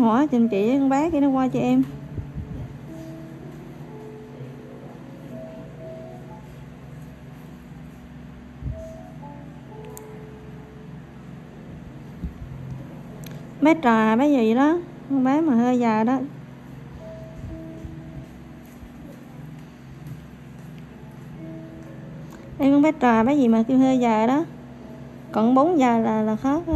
hỏi trình chị với con bác cái nó qua cho em. Bé Trà bé gì đó, con bé mà hơi già đó. Em con bé Trà bé gì mà kêu hơi già đó, còn 4 già là khó á.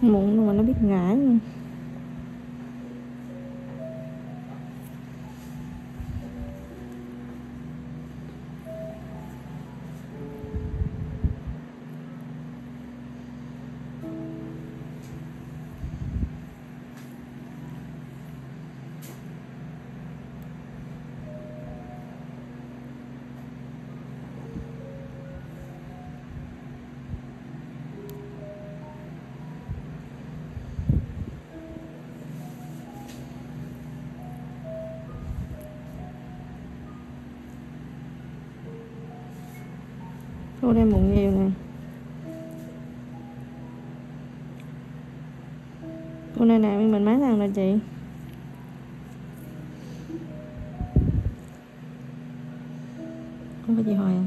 Muộn luôn mà nó biết ngã luôn. Cô đem bụng nhiều nè. Cô này nè, mình mấy lần rồi chị. Không có chị Hoài à?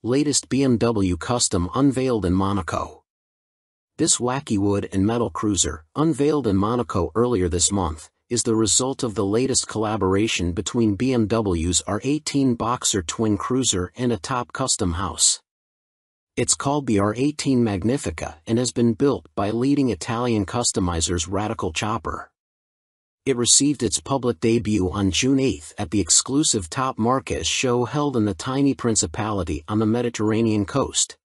Latest BMW Custom unveiled in Monaco. This wacky wood and metal cruiser, unveiled in Monaco earlier this month, is the result of the latest collaboration between BMW's R18 Boxer twin cruiser and a top custom house. It's called the R18 Magnifica and has been built by leading Italian customizers Radical Chopper. It received its public debut on June 8 at the exclusive Top Marques show held in the tiny principality on the Mediterranean coast.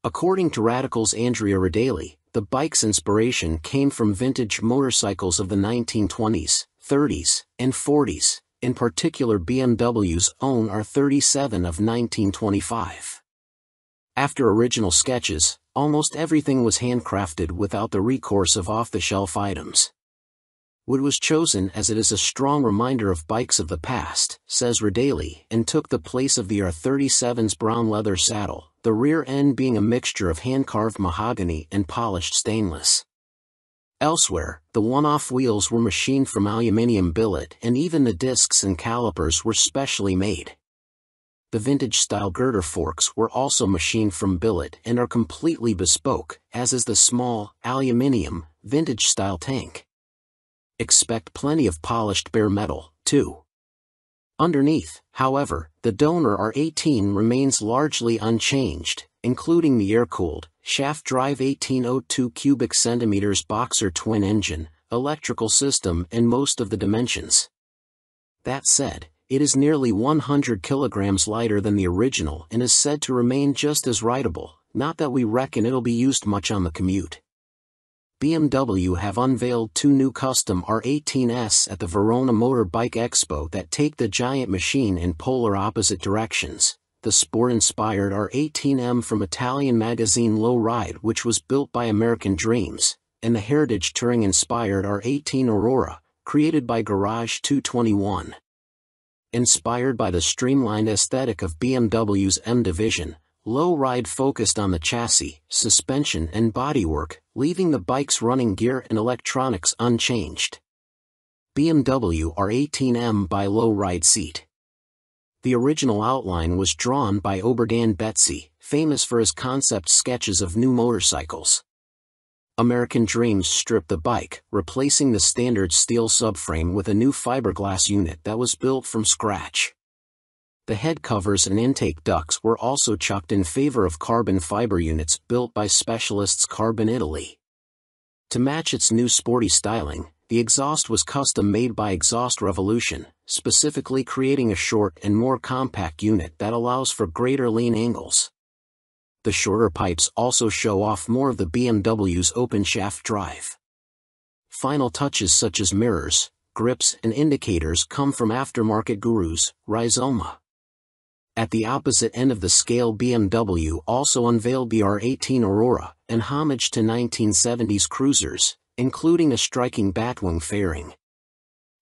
According to Radical's Andrea Rodali, the bike's inspiration came from vintage motorcycles of the 1920s, 30s, and 40s, in particular BMW's own R37 of 1925. After original sketches, almost everything was handcrafted without the recourse of off-the-shelf items. Wood was chosen as it is a strong reminder of bikes of the past, says Rodali, and took the place of the R37's brown leather saddle, the rear end being a mixture of hand-carved mahogany and polished stainless. Elsewhere, the one-off wheels were machined from aluminium billet and even the discs and calipers were specially made. The vintage-style girder forks were also machined from billet and are completely bespoke, as is the small, aluminium, vintage-style tank. Expect plenty of polished bare metal, too. Underneath, however, the donor R18 remains largely unchanged, including the air-cooled, shaft-drive 1802 cubic centimeters Boxer twin engine, electrical system and most of the dimensions. That said, it is nearly 100 kilograms lighter than the original and is said to remain just as rideable, not that we reckon it'll be used much on the commute. BMW have unveiled two new custom R18s at the Verona Motor Bike Expo that take the giant machine in polar opposite directions. The sport-inspired R18M from Italian magazine Low Ride, which was built by American Dreams, and the heritage touring-inspired R18 Aurora, created by Garage 221. Inspired by the streamlined aesthetic of BMW's M division, Low Ride focused on the chassis, suspension and bodywork, leaving the bike's running gear and electronics unchanged. BMW R18M by Low Ride seat. The original outline was drawn by Oberdan Betzi, famous for his concept sketches of new motorcycles. American Dreams stripped the bike, replacing the standard steel subframe with a new fiberglass unit that was built from scratch. The head covers and intake ducts were also chucked in favor of carbon fiber units built by specialists Carbon Italy. To match its new sporty styling, The exhaust was custom made by Exhaust Revolution, specifically creating a short and more compact unit that allows for greater lean angles. The shorter pipes also show off more of the BMW's open shaft drive. Final touches such as mirrors, grips and indicators come from aftermarket gurus, Rizoma. At the opposite end of the scale, BMW also unveiled the R18 Aurora, an homage to 1970s cruisers, including a striking batwing fairing.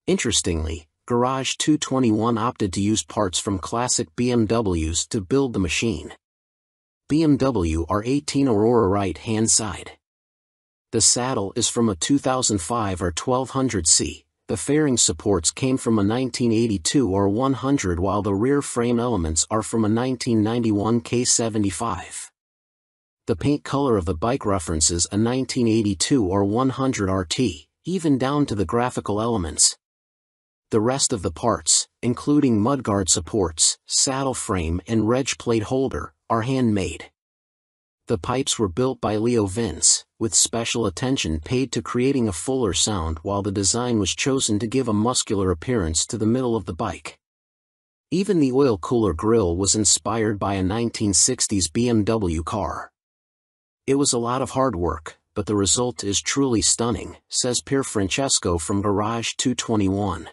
Interestingly, Garage 221 opted to use parts from classic BMWs to build the machine. BMW R18 Aurora right-hand side. The saddle is from a 2005 R1200C. The fairing supports came from a 1982 R100 while the rear frame elements are from a 1991 K75. The paint color of the bike references a 1982 R100 RT, even down to the graphical elements. The rest of the parts, including mudguard supports, saddle frame and reg plate holder, are handmade. The pipes were built by Leo Vince, with special attention paid to creating a fuller sound while the design was chosen to give a muscular appearance to the middle of the bike. Even the oil cooler grille was inspired by a 1960s BMW car. It was a lot of hard work, but the result is truly stunning, says Pier Francesco from Garage 221.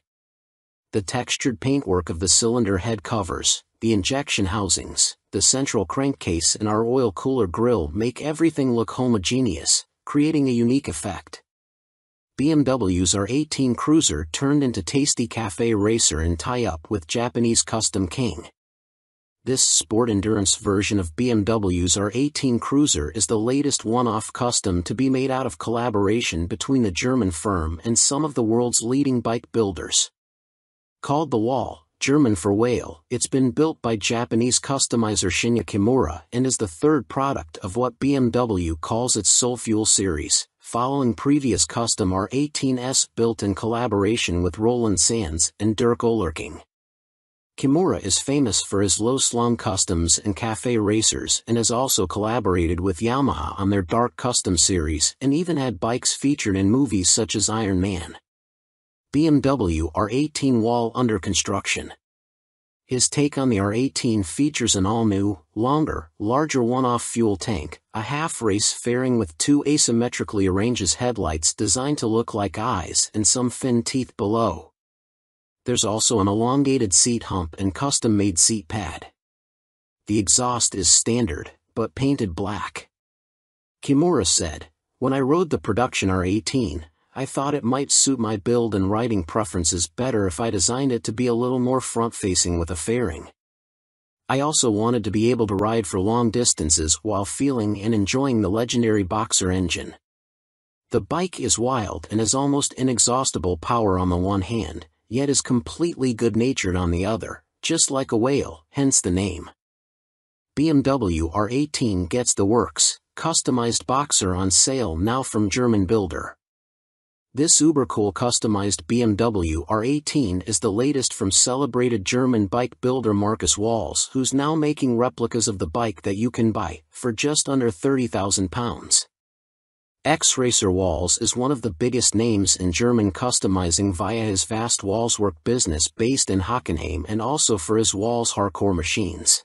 The textured paintwork of the cylinder head covers, the injection housings, the central crankcase and our oil cooler grille make everything look homogeneous, creating a unique effect. BMW's R18 Cruiser turned into tasty cafe racer in tie-up with Japanese Custom King. This sport endurance version of BMW's R18 Cruiser is the latest one-off custom to be made out of collaboration between the German firm and some of the world's leading bike builders. Called the Wall, German for whale, it's been built by Japanese customizer Shinya Kimura and is the third product of what BMW calls its Soul Fuel series, following previous custom R18s built in collaboration with Roland Sands and Dirk Oellerking. Kimura is famous for his low slung customs and cafe racers and has also collaborated with Yamaha on their Dark Custom series and even had bikes featured in movies such as Iron Man. BMW R18 Wall under construction. His take on the R18 features an all-new, longer, larger one-off fuel tank, a half-race fairing with two asymmetrically arranged headlights designed to look like eyes and some fin teeth below. There's also an elongated seat hump and custom-made seat pad. The exhaust is standard, but painted black. Kimura said, "When I rode the production R18, I thought it might suit my build and riding preferences better if I designed it to be a little more front-facing with a fairing. I also wanted to be able to ride for long distances while feeling and enjoying the legendary Boxer engine. The bike is wild and has almost inexhaustible power on the one hand, yet is completely good-natured on the other, just like a whale, hence the name." BMW R18 gets the works, customized Boxer on sale now from German builder. This uber-cool customized BMW R18 is the latest from celebrated German bike builder Markus Walls, who's now making replicas of the bike that you can buy, for just under £30,000. Ex-racer Walls is one of the biggest names in German customizing via his vast Wallswork business based in Hockenheim and also for his Walls hardcore machines.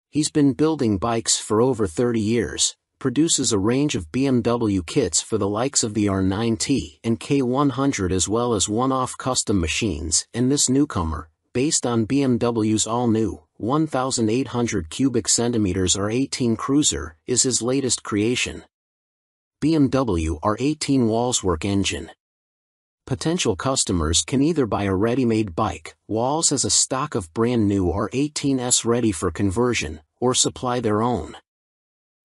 He's been building bikes for over 30 years, produces a range of BMW kits for the likes of the R9T and K100 as well as one-off custom machines, and this newcomer, based on BMW's all-new, 1,800 cubic centimeters R18 Cruiser, is his latest creation. BMW R18 Wallswork engine. Potential customers can either buy a ready-made bike, Walls has a stock of brand new R18s ready for conversion, or supply their own.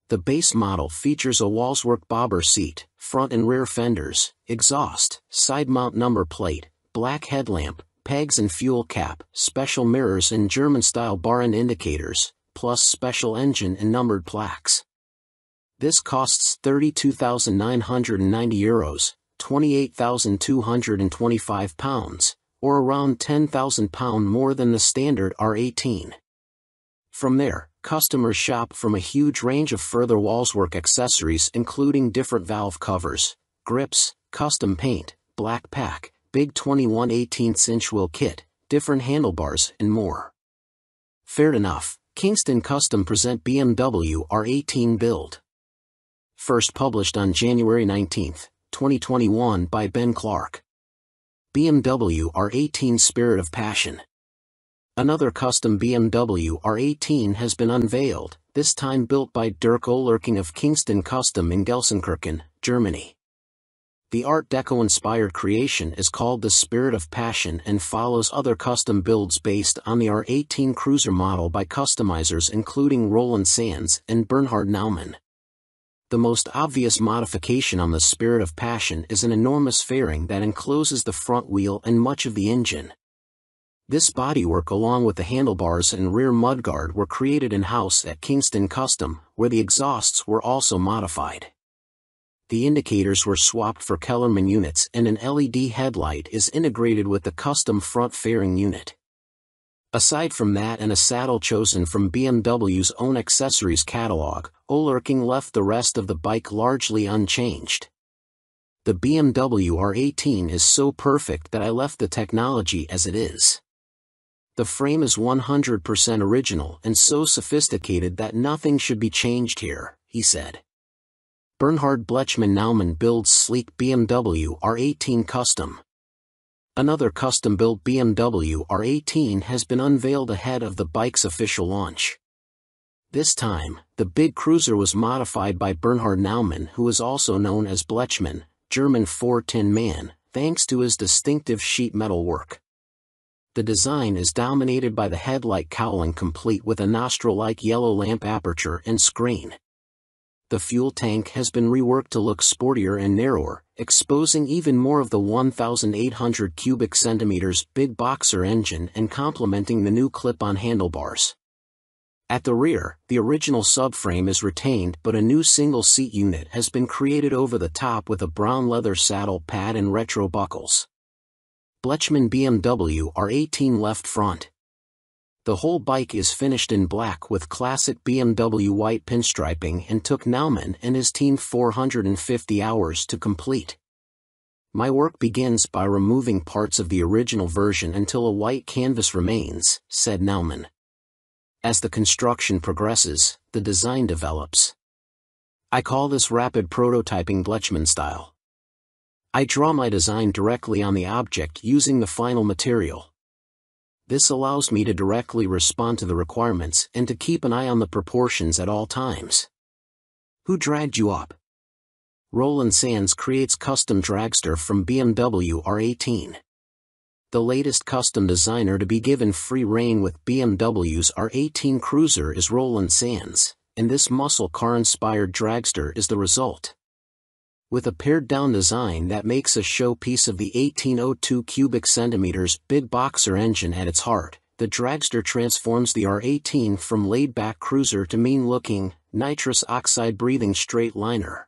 The base model features a Wallswork bobber seat, front and rear fenders, exhaust, side mount number plate, black headlamp, pegs and fuel cap, special mirrors and German-style bar and indicators, plus special engine and numbered plaques. This costs €32,990, £28,225, or around £10,000 more than the standard R18. From there, customers shop from a huge range of further Wallswork accessories including different valve covers, grips, custom paint, black pack, big 21/18" wheel kit, different handlebars, and more. Fair enough, Kingston Custom present BMW R18 build. First published on January 19, 2021 by Ben Clark. BMW R18 Spirit of Passion. Another custom BMW R18 has been unveiled, this time built by Dirk Olerking of Kingston Custom in Gelsenkirchen, Germany. The Art Deco-inspired creation is called the Spirit of Passion and follows other custom builds based on the R18 Cruiser model by customizers including Roland Sands and Bernhard Naumann. The most obvious modification on the Spirit of Passion is an enormous fairing that encloses the front wheel and much of the engine. This bodywork along with the handlebars and rear mudguard were created in-house at Kingston Custom, where the exhausts were also modified. The indicators were swapped for Kellerman units and an LED headlight is integrated with the custom front fairing unit. Aside from that and a saddle chosen from BMW's own accessories catalog, Olerking left the rest of the bike largely unchanged. The BMW R18 is so perfect that I left the technology as it is. The frame is 100% original and so sophisticated that nothing should be changed here, he said. Bernhard Blechman Naumann builds sleek BMW R18 Custom. Another custom-built BMW R18 has been unveiled ahead of the bike's official launch. This time, the big cruiser was modified by Bernhard Naumann, who is also known as Blechman, German for Tin Man, thanks to his distinctive sheet metal work. The design is dominated by the headlight cowling complete with a nostril-like yellow lamp aperture and screen. The fuel tank has been reworked to look sportier and narrower, exposing even more of the 1,800 cubic centimeters big boxer engine and complementing the new clip-on handlebars. At the rear, the original subframe is retained but a new single-seat unit has been created over the top with a brown leather saddle pad and retro buckles. Blechman BMW R18 left front. The whole bike is finished in black with classic BMW white pinstriping and took Naumann and his team 450 hours to complete. My work begins by removing parts of the original version until a white canvas remains, said Naumann. As the construction progresses, the design develops. I call this rapid prototyping Blechman style. I draw my design directly on the object using the final material. This allows me to directly respond to the requirements and to keep an eye on the proportions at all times. Who dragged you up? Roland Sands creates custom dragster from BMW R18. The latest custom designer to be given free rein with BMW's R18 Cruiser is Roland Sands, and this muscle car-inspired dragster is the result. With a pared-down design that makes a showpiece of the 1802 cubic centimeters big boxer engine at its heart, the dragster transforms the R18 from laid-back cruiser to mean-looking, nitrous oxide-breathing straight liner.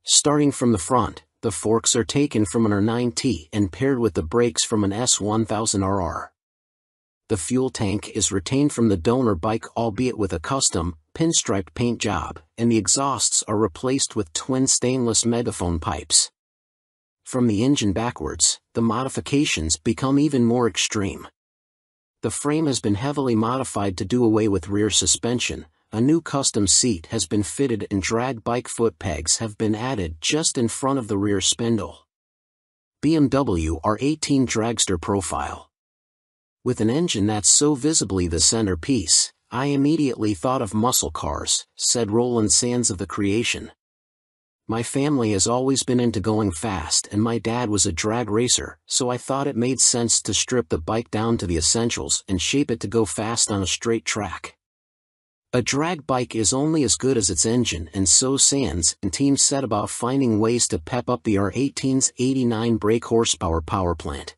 Starting from the front, the forks are taken from an R9T and paired with the brakes from an S1000RR. The fuel tank is retained from the donor bike albeit with a custom, pinstriped paint job, and the exhausts are replaced with twin stainless megaphone pipes. From the engine backwards, the modifications become even more extreme. The frame has been heavily modified to do away with rear suspension, a new custom seat has been fitted and drag bike foot pegs have been added just in front of the rear spindle. BMW R18 Dragster Profile. With an engine that's so visibly the centerpiece, I immediately thought of muscle cars, said Roland Sands of the creation. My family has always been into going fast and my dad was a drag racer, so I thought it made sense to strip the bike down to the essentials and shape it to go fast on a straight track. A drag bike is only as good as its engine, and so Sands and team set about finding ways to pep up the R18's 89 brake horsepower power plant.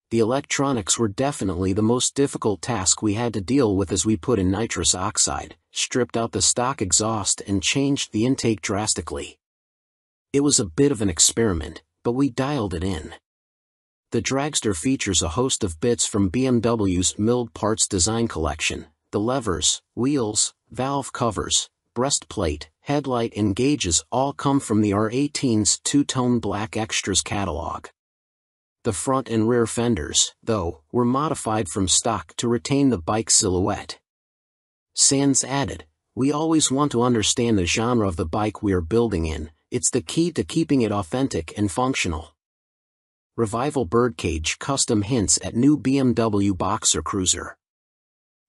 The electronics were definitely the most difficult task we had to deal with as we put in nitrous oxide, stripped out the stock exhaust and changed the intake drastically. It was a bit of an experiment, but we dialed it in. The dragster features a host of bits from BMW's milled parts design collection, the levers, wheels, valve covers, breastplate, headlight and gauges all come from the R18's two-tone black extras catalog. The front and rear fenders, though, were modified from stock to retain the bike silhouette. Sands added, "We always want to understand the genre of the bike we are building in, it's the key to keeping it authentic and functional." Revival Birdcage Custom hints at new BMW Boxer Cruiser.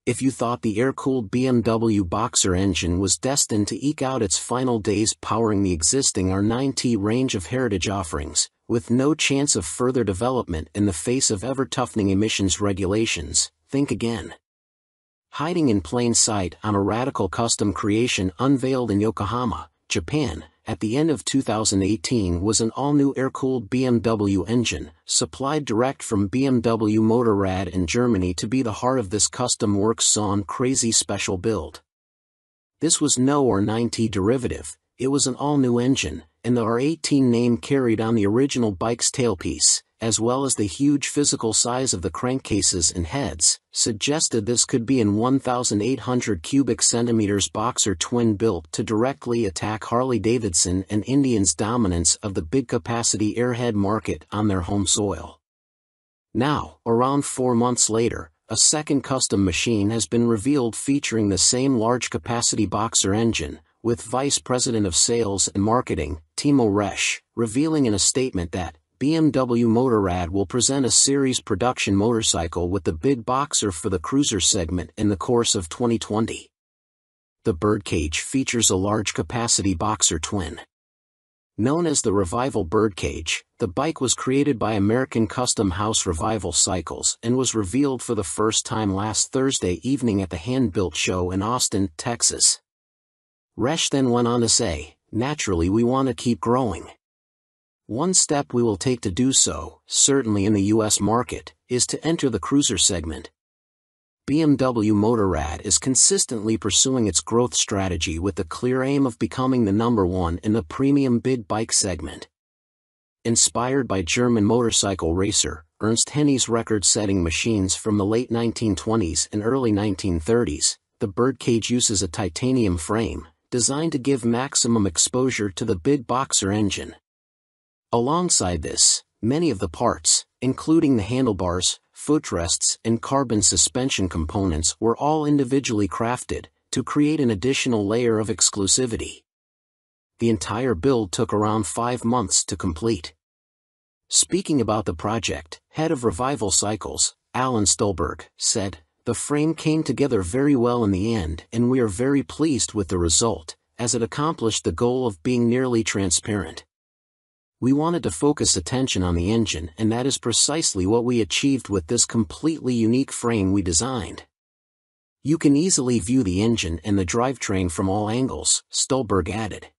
If you thought the air-cooled BMW Boxer engine was destined to eke out its final days powering the existing R9T range of heritage offerings, with no chance of further development in the face of ever-toughening emissions regulations, think again. Hiding in plain sight on a radical custom creation unveiled in Yokohama, Japan, at the end of 2018 was an all-new air-cooled BMW engine, supplied direct from BMW Motorrad in Germany to be the heart of this custom works-on crazy special build. This was no R9T derivative, it was an all-new engine, and the R18 name carried on the original bike's tailpiece, as well as the huge physical size of the crankcases and heads, suggested this could be an 1,800 cubic centimeters Boxer twin built to directly attack Harley-Davidson and Indian's dominance of the big-capacity airhead market on their home soil. Now, around 4 months later, a second custom machine has been revealed featuring the same large-capacity Boxer engine, with Vice President of Sales and Marketing, Timo Resch, revealing in a statement that BMW Motorrad will present a series production motorcycle with the big Boxer for the cruiser segment in the course of 2020. The Birdcage features a large-capacity Boxer twin. Known as the Revival Birdcage, the bike was created by American custom house Revival Cycles and was revealed for the first time last Thursday evening at the Hand-Built Show in Austin, Texas. Resch then went on to say, "Naturally we want to keep growing. One step we will take to do so, certainly in the US market, is to enter the cruiser segment." BMW Motorrad is consistently pursuing its growth strategy with the clear aim of becoming the number one in the premium big bike segment. Inspired by German motorcycle racer Ernst Henni's record-setting machines from the late 1920s and early 1930s, the Birdcage uses a titanium frame, designed to give maximum exposure to the big Boxer engine. Alongside this, many of the parts, including the handlebars, footrests and carbon suspension components were all individually crafted, to create an additional layer of exclusivity. The entire build took around 5 months to complete. Speaking about the project, head of Revival Cycles, Alan Stolberg, said, "The frame came together very well in the end and we are very pleased with the result, as it accomplished the goal of being nearly transparent. We wanted to focus attention on the engine and that is precisely what we achieved with this completely unique frame we designed. You can easily view the engine and the drivetrain from all angles," Stolberg added.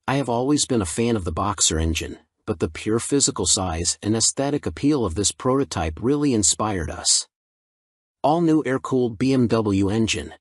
"I have always been a fan of the Boxer engine, but the pure physical size and aesthetic appeal of this prototype really inspired us." All-new air-cooled BMW engine.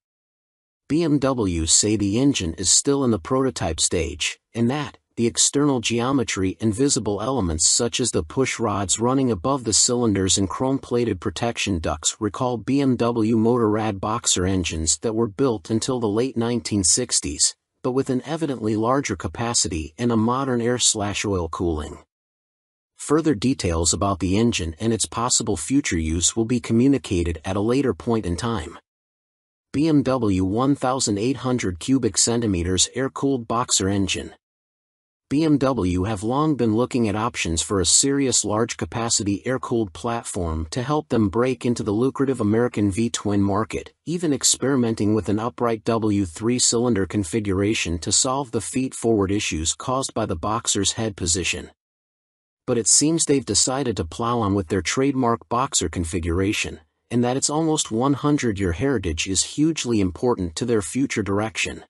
BMW say the engine is still in the prototype stage, and that the external geometry and visible elements such as the push rods running above the cylinders and chrome-plated protection ducts recall BMW Motorrad Boxer engines that were built until the late 1960s, but with an evidently larger capacity and a modern air/oil cooling. Further details about the engine and its possible future use will be communicated at a later point in time. BMW 1,800 cubic centimeters air-cooled Boxer engine. BMW have long been looking at options for a serious large-capacity air-cooled platform to help them break into the lucrative American V-twin market, even experimenting with an upright W3-cylinder configuration to solve the feet-forward issues caused by the Boxer's head position. But it seems they've decided to plow on with their trademark Boxer configuration, and that its almost 100-year heritage is hugely important to their future direction.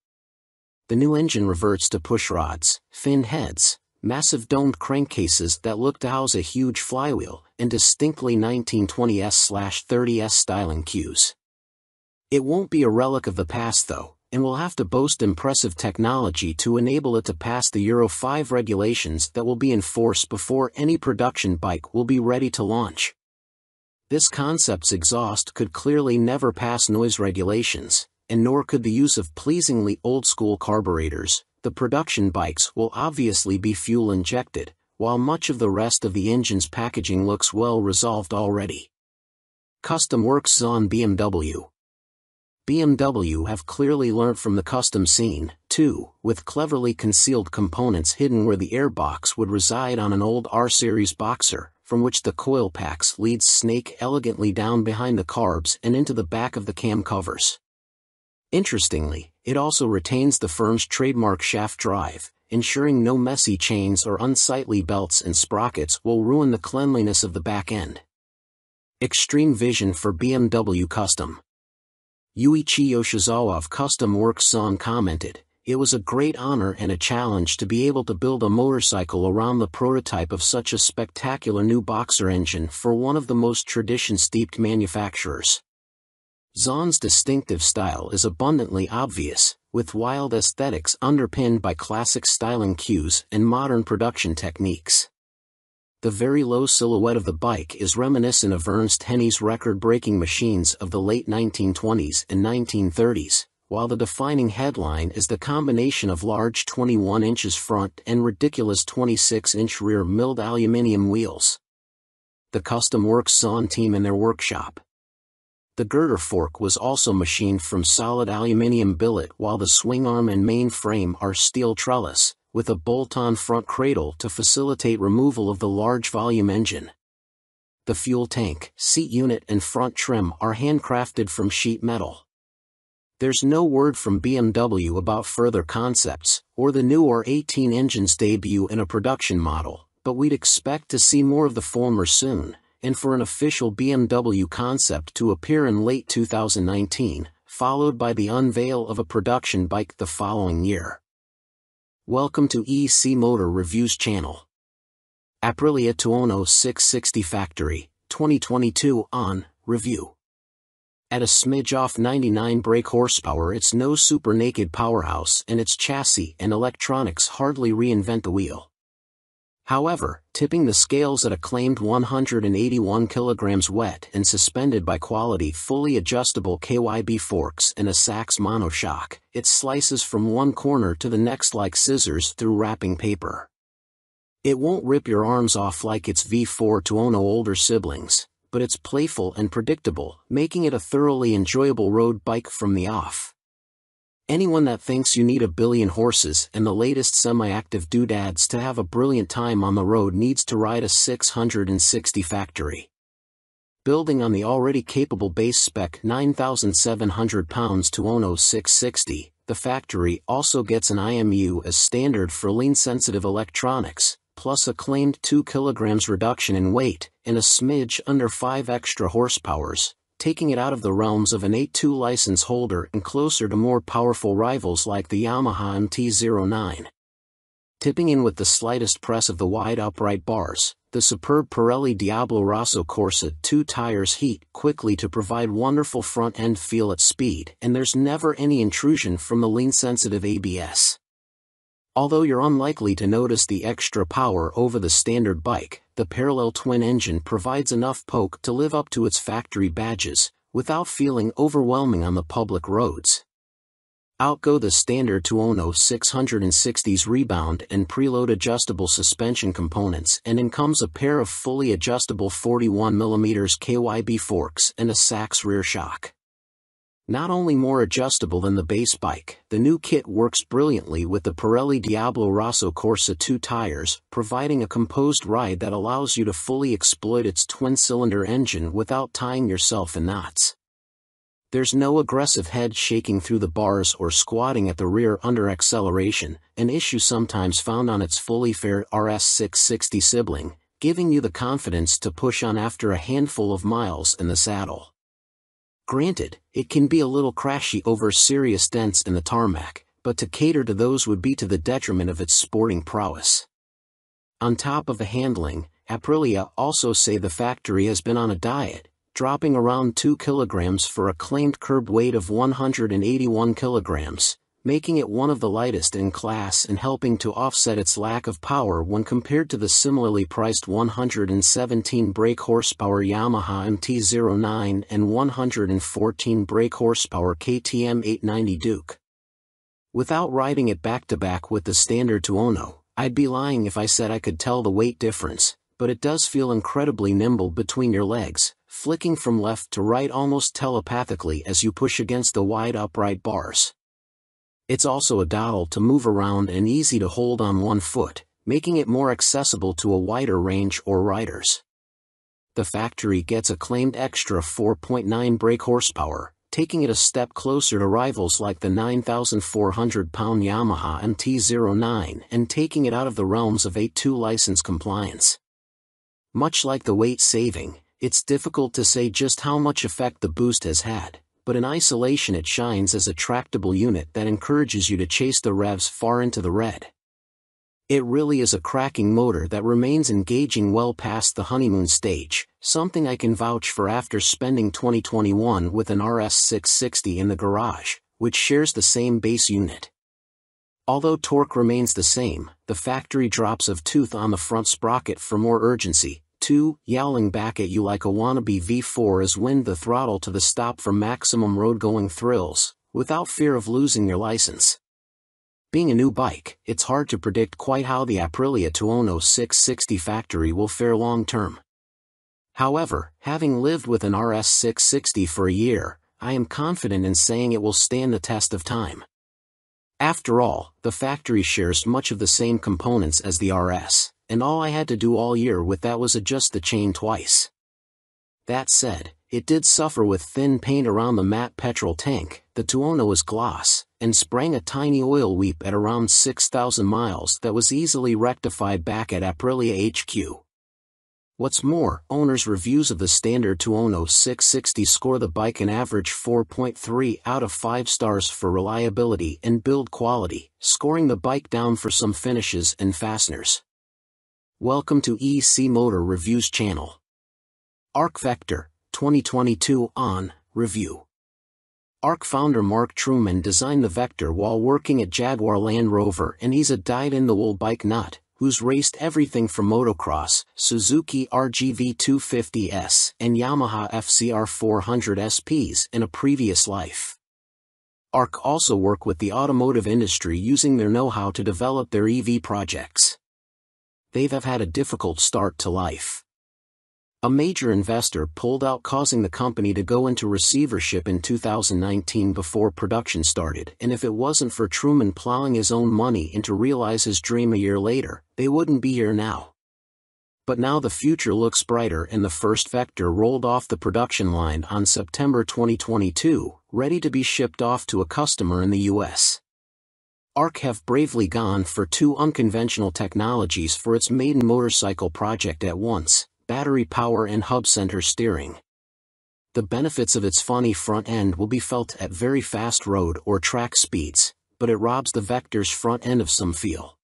The new engine reverts to pushrods, finned heads, massive domed crankcases that look to house a huge flywheel, and distinctly 1920s/30s styling cues. It won't be a relic of the past though, and will have to boast impressive technology to enable it to pass the Euro 5 regulations that will be in force before any production bike will be ready to launch. This concept's exhaust could clearly never pass noise regulations, and nor could the use of pleasingly old-school carburetors. The production bikes will obviously be fuel-injected, while much of the rest of the engine's packaging looks well resolved already. Custom Works on BMW. BMW have clearly learnt from the custom scene, too, with cleverly concealed components hidden where the airbox would reside on an old R-Series Boxer, from which the coil packs leads snake elegantly down behind the carbs and into the back of the cam covers. Interestingly, it also retains the firm's trademark shaft drive, ensuring no messy chains or unsightly belts and sprockets will ruin the cleanliness of the back end. Extreme vision for BMW Custom. Yuichi Yoshizawa of Custom Works Son commented, "It was a great honor and a challenge to be able to build a motorcycle around the prototype of such a spectacular new boxer engine for one of the most tradition-steeped manufacturers." Zon's distinctive style is abundantly obvious, with wild aesthetics underpinned by classic styling cues and modern production techniques. The very low silhouette of the bike is reminiscent of Ernst Henne's record-breaking machines of the late 1920s and 1930s, while the defining headline is the combination of large 21 inches front and ridiculous 26-inch rear milled aluminium wheels. The Custom Works Son team in their workshop. The girder fork was also machined from solid aluminium billet, while the swing arm and main frame are steel trellis, with a bolt-on front cradle to facilitate removal of the large volume engine. The fuel tank, seat unit and front trim are handcrafted from sheet metal. There's no word from BMW about further concepts, or the new R18 engine's debut in a production model, but we'd expect to see more of the former soon, and for an official BMW concept to appear in late 2019, followed by the unveil of a production bike the following year. Welcome to EC Motor Reviews channel. Aprilia Tuono 660 Factory, 2022 on review. At a smidge off 99 brake horsepower, it's no super naked powerhouse, and its chassis and electronics hardly reinvent the wheel. However, tipping the scales at a claimed 181 kilograms wet and suspended by quality fully adjustable KYB forks and a Sachs monoshock, it slices from one corner to the next like scissors through wrapping paper. It won't rip your arms off like its V4 Tuono older siblings, but it's playful and predictable, making it a thoroughly enjoyable road bike from the off. Anyone that thinks you need a billion horses and the latest semi-active doodads to have a brilliant time on the road needs to ride a 660 Factory. Building on the already capable base spec 9,700 pounds Tuono 660, the Factory also gets an IMU as standard for lean-sensitive electronics, plus a claimed 2 kilograms reduction in weight, and a smidge under 5 extra horsepowers, taking it out of the realms of an 8.2 license holder and closer to more powerful rivals like the Yamaha MT-09. Tipping in with the slightest press of the wide upright bars, the superb Pirelli Diablo Rosso Corsa 2 tires heat quickly to provide wonderful front-end feel at speed, and there's never any intrusion from the lean-sensitive ABS. Although you're unlikely to notice the extra power over the standard bike, the parallel twin engine provides enough poke to live up to its factory badges, without feeling overwhelming on the public roads. Out go the standard Tuono 660's rebound and preload adjustable suspension components, and in comes a pair of fully adjustable 41mm KYB forks and a Sachs rear shock. Not only more adjustable than the base bike, the new kit works brilliantly with the Pirelli Diablo Rosso Corsa 2 tires, providing a composed ride that allows you to fully exploit its twin-cylinder engine without tying yourself in knots. There's no aggressive head shaking through the bars or squatting at the rear under acceleration, an issue sometimes found on its fully fair RS660 sibling, giving you the confidence to push on after a handful of miles in the saddle. Granted, it can be a little crashy over serious dents in the tarmac, but to cater to those would be to the detriment of its sporting prowess. On top of the handling, Aprilia also say the Factory has been on a diet, dropping around 2 kilograms for a claimed curb weight of 181 kilograms, making it one of the lightest in class and helping to offset its lack of power when compared to the similarly priced 117 brake horsepower Yamaha MT-09 and 114 brake horsepower KTM 890 Duke. Without riding it back-to-back with the standard Tuono, I'd be lying if I said I could tell the weight difference, but it does feel incredibly nimble between your legs, flicking from left to right almost telepathically as you push against the wide upright bars. It's also a dowel to move around and easy to hold on one foot, making it more accessible to a wider range or riders. The factory gets a claimed extra 4.9 brake horsepower, taking it a step closer to rivals like the 9,400-pound Yamaha MT-09 and taking it out of the realms of A2 license compliance. Much like the weight saving, it's difficult to say just how much effect the boost has had, but in isolation it shines as a tractable unit that encourages you to chase the revs far into the red. It really is a cracking motor that remains engaging well past the honeymoon stage, something I can vouch for after spending 2021 with an RS660 in the garage, which shares the same base unit. Although torque remains the same, the factory drops of tooth on the front sprocket for more urgency, yowling back at you like a wannabe V4 as wind the throttle to the stop for maximum road-going thrills, without fear of losing your license. Being a new bike, it's hard to predict quite how the Aprilia Tuono 660 factory will fare long-term. However, having lived with an RS660 for a year, I am confident in saying it will stand the test of time. After all, the factory shares much of the same components as the RS, and all I had to do all year with that was adjust the chain twice. That said, it did suffer with thin paint around the matte petrol tank. The Tuono is gloss, and sprang a tiny oil weep at around 6,000 miles that was easily rectified back at Aprilia HQ. What's more, owners' reviews of the standard Tuono 660 score the bike an average 4.3 out of 5 stars for reliability and build quality, scoring the bike down for some finishes and fasteners. Welcome to EC Motor Reviews channel. ARC Vector, 2022 on review. ARC founder Mark Trueman designed the Vector while working at Jaguar Land Rover, and he's a dyed-in-the-wool bike nut who's raced everything from motocross, Suzuki RGV 250S, and Yamaha FCR 400 SPs in a previous life. ARC also work with the automotive industry using their know-how to develop their EV projects. They've had a difficult start to life. A major investor pulled out, causing the company to go into receivership in 2019 before production started, and if it wasn't for Trueman plowing his own money in to realize his dream a year later, they wouldn't be here now. But now the future looks brighter, and the first Vector rolled off the production line on September 2022, ready to be shipped off to a customer in the US. ARC have bravely gone for two unconventional technologies for its maiden motorcycle project at once: battery power and hub center steering. The benefits of its funny front end will be felt at very fast road or track speeds, but it robs the Vector's front end of some feel.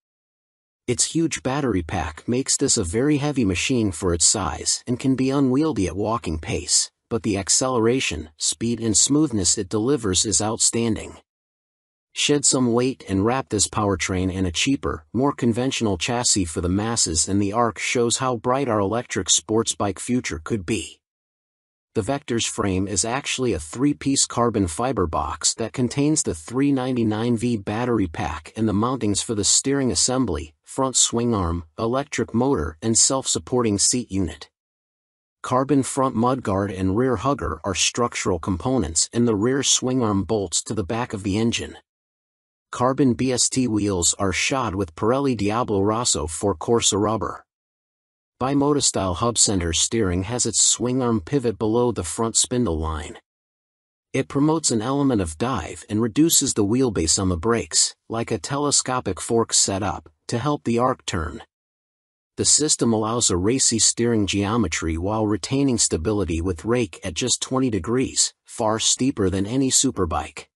Its huge battery pack makes this a very heavy machine for its size and can be unwieldy at walking pace, but the acceleration, speed and smoothness it delivers is outstanding. Shed some weight and wrap this powertrain in a cheaper, more conventional chassis for the masses, and the ARC shows how bright our electric sports bike future could be. The Vector's frame is actually a 3-piece carbon fiber box that contains the 399V battery pack and the mountings for the steering assembly, front swing arm, electric motor and self-supporting seat unit. Carbon front mudguard and rear hugger are structural components, and the rear swingarm bolts to the back of the engine. Carbon BST wheels are shod with Pirelli Diablo Rosso 4 Corsa rubber. Bimotostyle hub center steering has its swingarm pivot below the front spindle line. It promotes an element of dive and reduces the wheelbase on the brakes, like a telescopic fork setup, to help the ARC turn. The system allows a racy steering geometry while retaining stability with rake at just 20 degrees, far steeper than any superbike.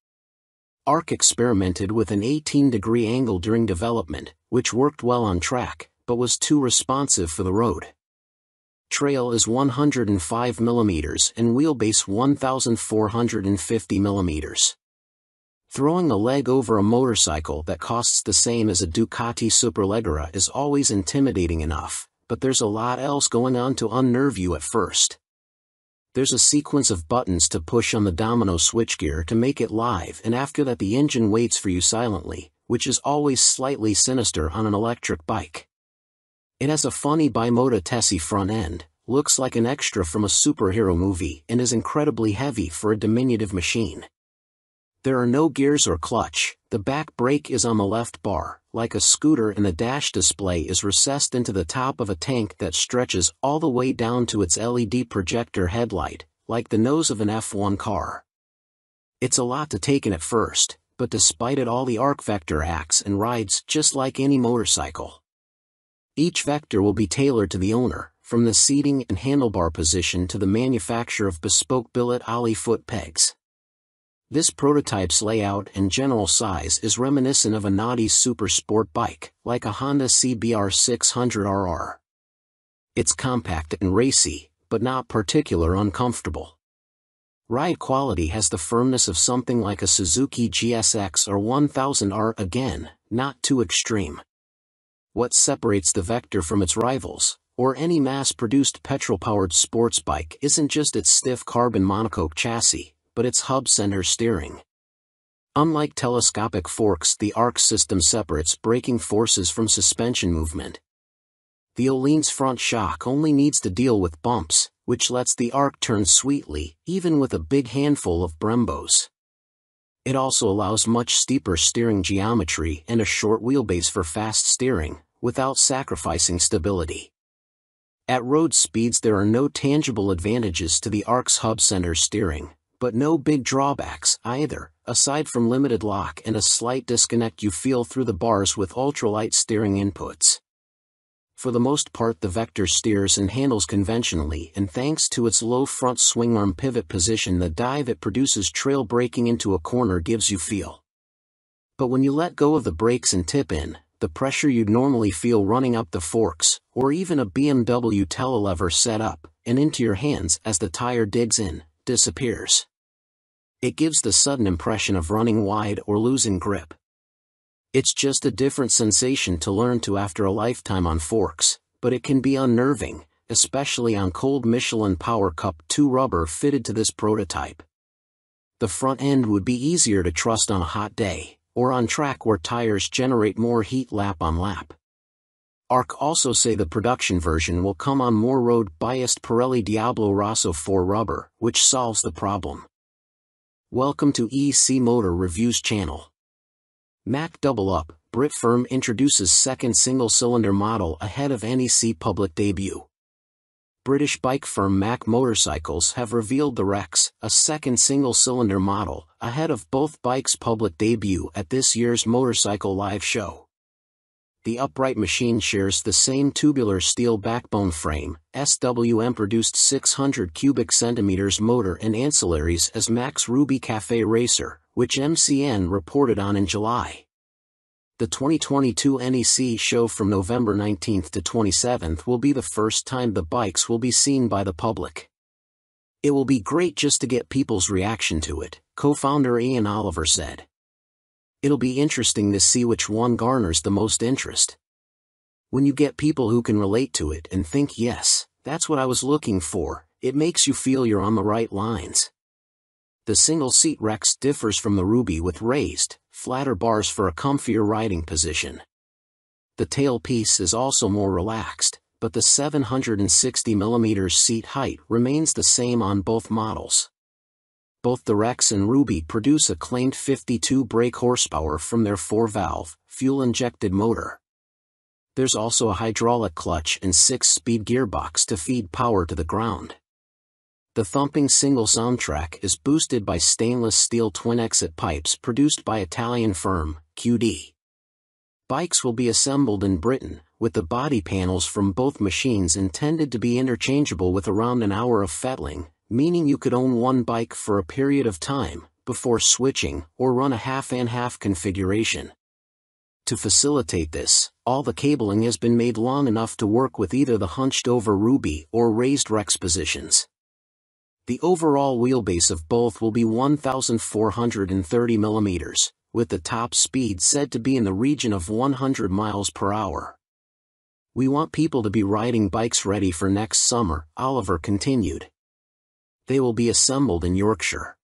ARC experimented with an 18-degree angle during development, which worked well on track, but was too responsive for the road. Trail is 105 mm and wheelbase 1,450 mm. Throwing a leg over a motorcycle that costs the same as a Ducati Superleggera is always intimidating enough, but there's a lot else going on to unnerve you at first. There's a sequence of buttons to push on the domino switchgear to make it live, and after that the engine waits for you silently, which is always slightly sinister on an electric bike. It has a funny Bimota Tessie front end, looks like an extra from a superhero movie, and is incredibly heavy for a diminutive machine. There are no gears or clutch, the back brake is on the left bar, like a scooter, and the dash display is recessed into the top of a tank that stretches all the way down to its LED projector headlight, like the nose of an F1 car. It's a lot to take in at first, but despite it all the ARC Vector acts and rides just like any motorcycle. Each Vector will be tailored to the owner, from the seating and handlebar position to the manufacture of bespoke billet ollie foot pegs. This prototype's layout and general size is reminiscent of a Naughty's super sport bike, like a Honda CBR 600RR. It's compact and racy, but not particularly uncomfortable. Ride quality has the firmness of something like a Suzuki GSX or 1000R, again, not too extreme. What separates the Vector from its rivals, or any mass-produced petrol-powered sports bike, isn't just its stiff carbon monocoque chassis, but its hub center steering. Unlike telescopic forks, the ARC system separates braking forces from suspension movement. The Öhlins front shock only needs to deal with bumps, which lets the ARC turn sweetly, even with a big handful of Brembos. It also allows much steeper steering geometry and a short wheelbase for fast steering, without sacrificing stability. At road speeds there are no tangible advantages to the ARC's hub center steering, but no big drawbacks either, aside from limited lock and a slight disconnect you feel through the bars with ultralight steering inputs. For the most part the Vector steers and handles conventionally, and thanks to its low front swingarm pivot position the dive it produces trail braking into a corner gives you feel. But when you let go of the brakes and tip in, the pressure you'd normally feel running up the forks, or even a BMW telelever setup, and into your hands as the tire digs in, disappears. It gives the sudden impression of running wide or losing grip. It's just a different sensation to learn to after a lifetime on forks, but it can be unnerving, especially on cold. Michelin Power Cup 2 rubber fitted to this prototype. The front end would be easier to trust on a hot day, or on track where tires generate more heat lap on lap. ARC also say the production version will come on more road-biased Pirelli Diablo Rosso 4 rubber, which solves the problem. Welcome to EC Motor Reviews channel. Mack Double Up, Brit firm introduces second single-cylinder model ahead of NEC public debut. British bike firm Mack Motorcycles have revealed the Rex, a second single-cylinder model, ahead of both bikes' public debut at this year's Motorcycle Live show. The upright machine shares the same tubular steel backbone frame, SWM-produced 600 cubic centimeters motor and ancillaries as Mack's Ruby Cafe Racer, which MCN reported on in July. The 2022 NEC show from November 19th to 27th will be the first time the bikes will be seen by the public. It will be great just to get people's reaction to it, co-founder Ian Oliver said. It'll be interesting to see which one garners the most interest. When you get people who can relate to it and think, yes, that's what I was looking for, it makes you feel you're on the right lines. The single-seat Rex differs from the Ruby with raised, flatter bars for a comfier riding position. The tailpiece is also more relaxed, but the 760mm seat height remains the same on both models. Both the Rex and Ruby produce a claimed 52 brake horsepower from their 4-valve, fuel-injected motor. There's also a hydraulic clutch and 6-speed gearbox to feed power to the ground. The thumping single soundtrack is boosted by stainless steel twin-exit pipes produced by Italian firm, QD. Bikes will be assembled in Britain, with the body panels from both machines intended to be interchangeable with around an hour of fettling, meaning you could own one bike for a period of time, before switching, or run a half-and-half configuration. To facilitate this, all the cabling has been made long enough to work with either the hunched-over Ruby or raised Rex positions. The overall wheelbase of both will be 1,430 mm, with the top speed said to be in the region of 100 miles per hour. We want people to be riding bikes ready for next summer, Oliver continued. They will be assembled in Yorkshire.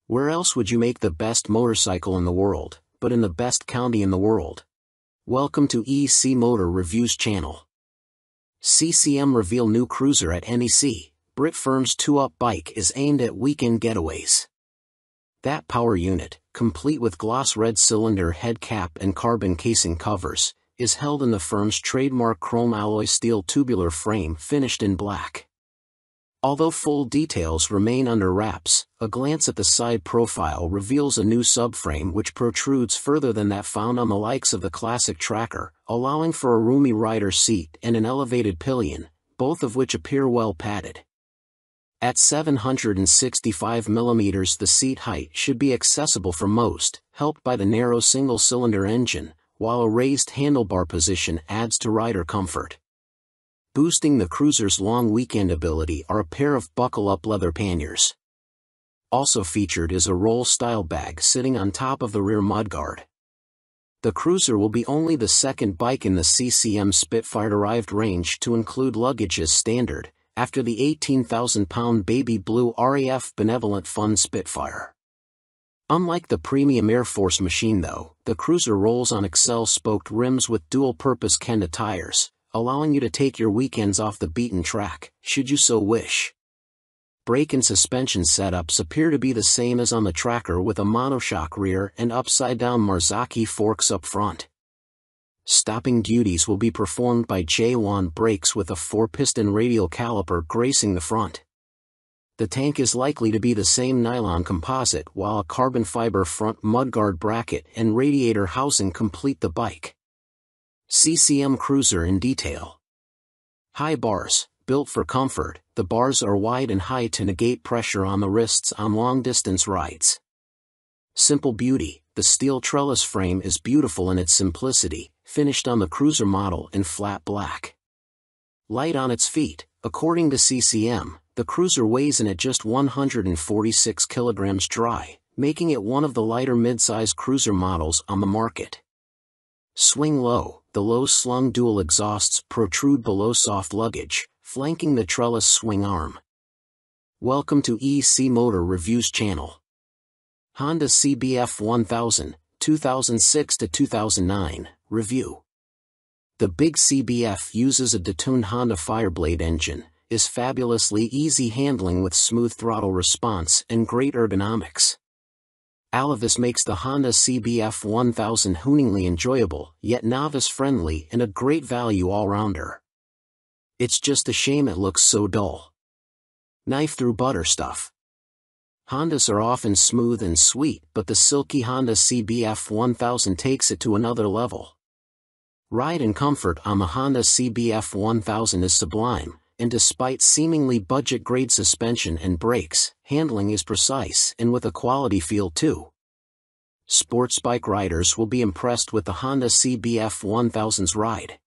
Where else would you make the best motorcycle in the world, but in the best county in the world? Welcome to EC Motor Reviews channel. CCM reveal new cruiser at NEC. Brit firm's 2-up bike is aimed at weekend getaways. That power unit, complete with gloss red cylinder head cap and carbon casing covers, is held in the firm's trademark chrome alloy steel tubular frame finished in black. Although full details remain under wraps, a glance at the side profile reveals a new subframe which protrudes further than that found on the likes of the classic Tracker, allowing for a roomy rider seat and an elevated pillion, both of which appear well padded. At 765 mm the seat height should be accessible for most, helped by the narrow single-cylinder engine, while a raised handlebar position adds to rider comfort. Boosting the cruiser's long weekend ability are a pair of buckle-up leather panniers. Also featured is a roll-style bag sitting on top of the rear mudguard. The cruiser will be only the second bike in the CCM Spitfire-derived range to include luggage as standard, after the 18,000-pound baby blue RAF Benevolent Fund Spitfire. Unlike the premium Air Force machine though, the cruiser rolls on Excel-spoked rims with dual-purpose Kenda tires, allowing you to take your weekends off the beaten track, should you so wish. Brake and suspension setups appear to be the same as on the Tracker with a monoshock rear and upside-down Marzocchi forks up front. Stopping duties will be performed by J1 brakes with a 4-piston radial caliper gracing the front. The tank is likely to be the same nylon composite while a carbon fiber front mudguard bracket and radiator housing complete the bike. CCM Cruiser in detail. High bars, built for comfort, the bars are wide and high to negate pressure on the wrists on long-distance rides. Simple beauty, the steel trellis frame is beautiful in its simplicity, finished on the cruiser model in flat black. Light on its feet, according to CCM, the cruiser weighs in at just 146 kilograms dry, making it one of the lighter mid-size cruiser models on the market. Swing low, the low-slung dual exhausts protrude below soft luggage, flanking the trellis swing arm. Welcome to EC Motor Reviews channel. Honda CBF 1000, 2006 to 2009, review. The big CBF uses a detuned Honda Fireblade engine, is fabulously easy handling with smooth throttle response and great ergonomics. Alavis makes the Honda CBF 1000 hooningly enjoyable, yet novice-friendly and a great value all-rounder. It's just a shame it looks so dull. Knife through butter stuff. Hondas are often smooth and sweet, but the silky Honda CBF 1000 takes it to another level. Ride and comfort on the Honda CBF 1000 is sublime, and despite seemingly budget-grade suspension and brakes, handling is precise and with a quality feel too. Sports bike riders will be impressed with the Honda CBF 1000's ride.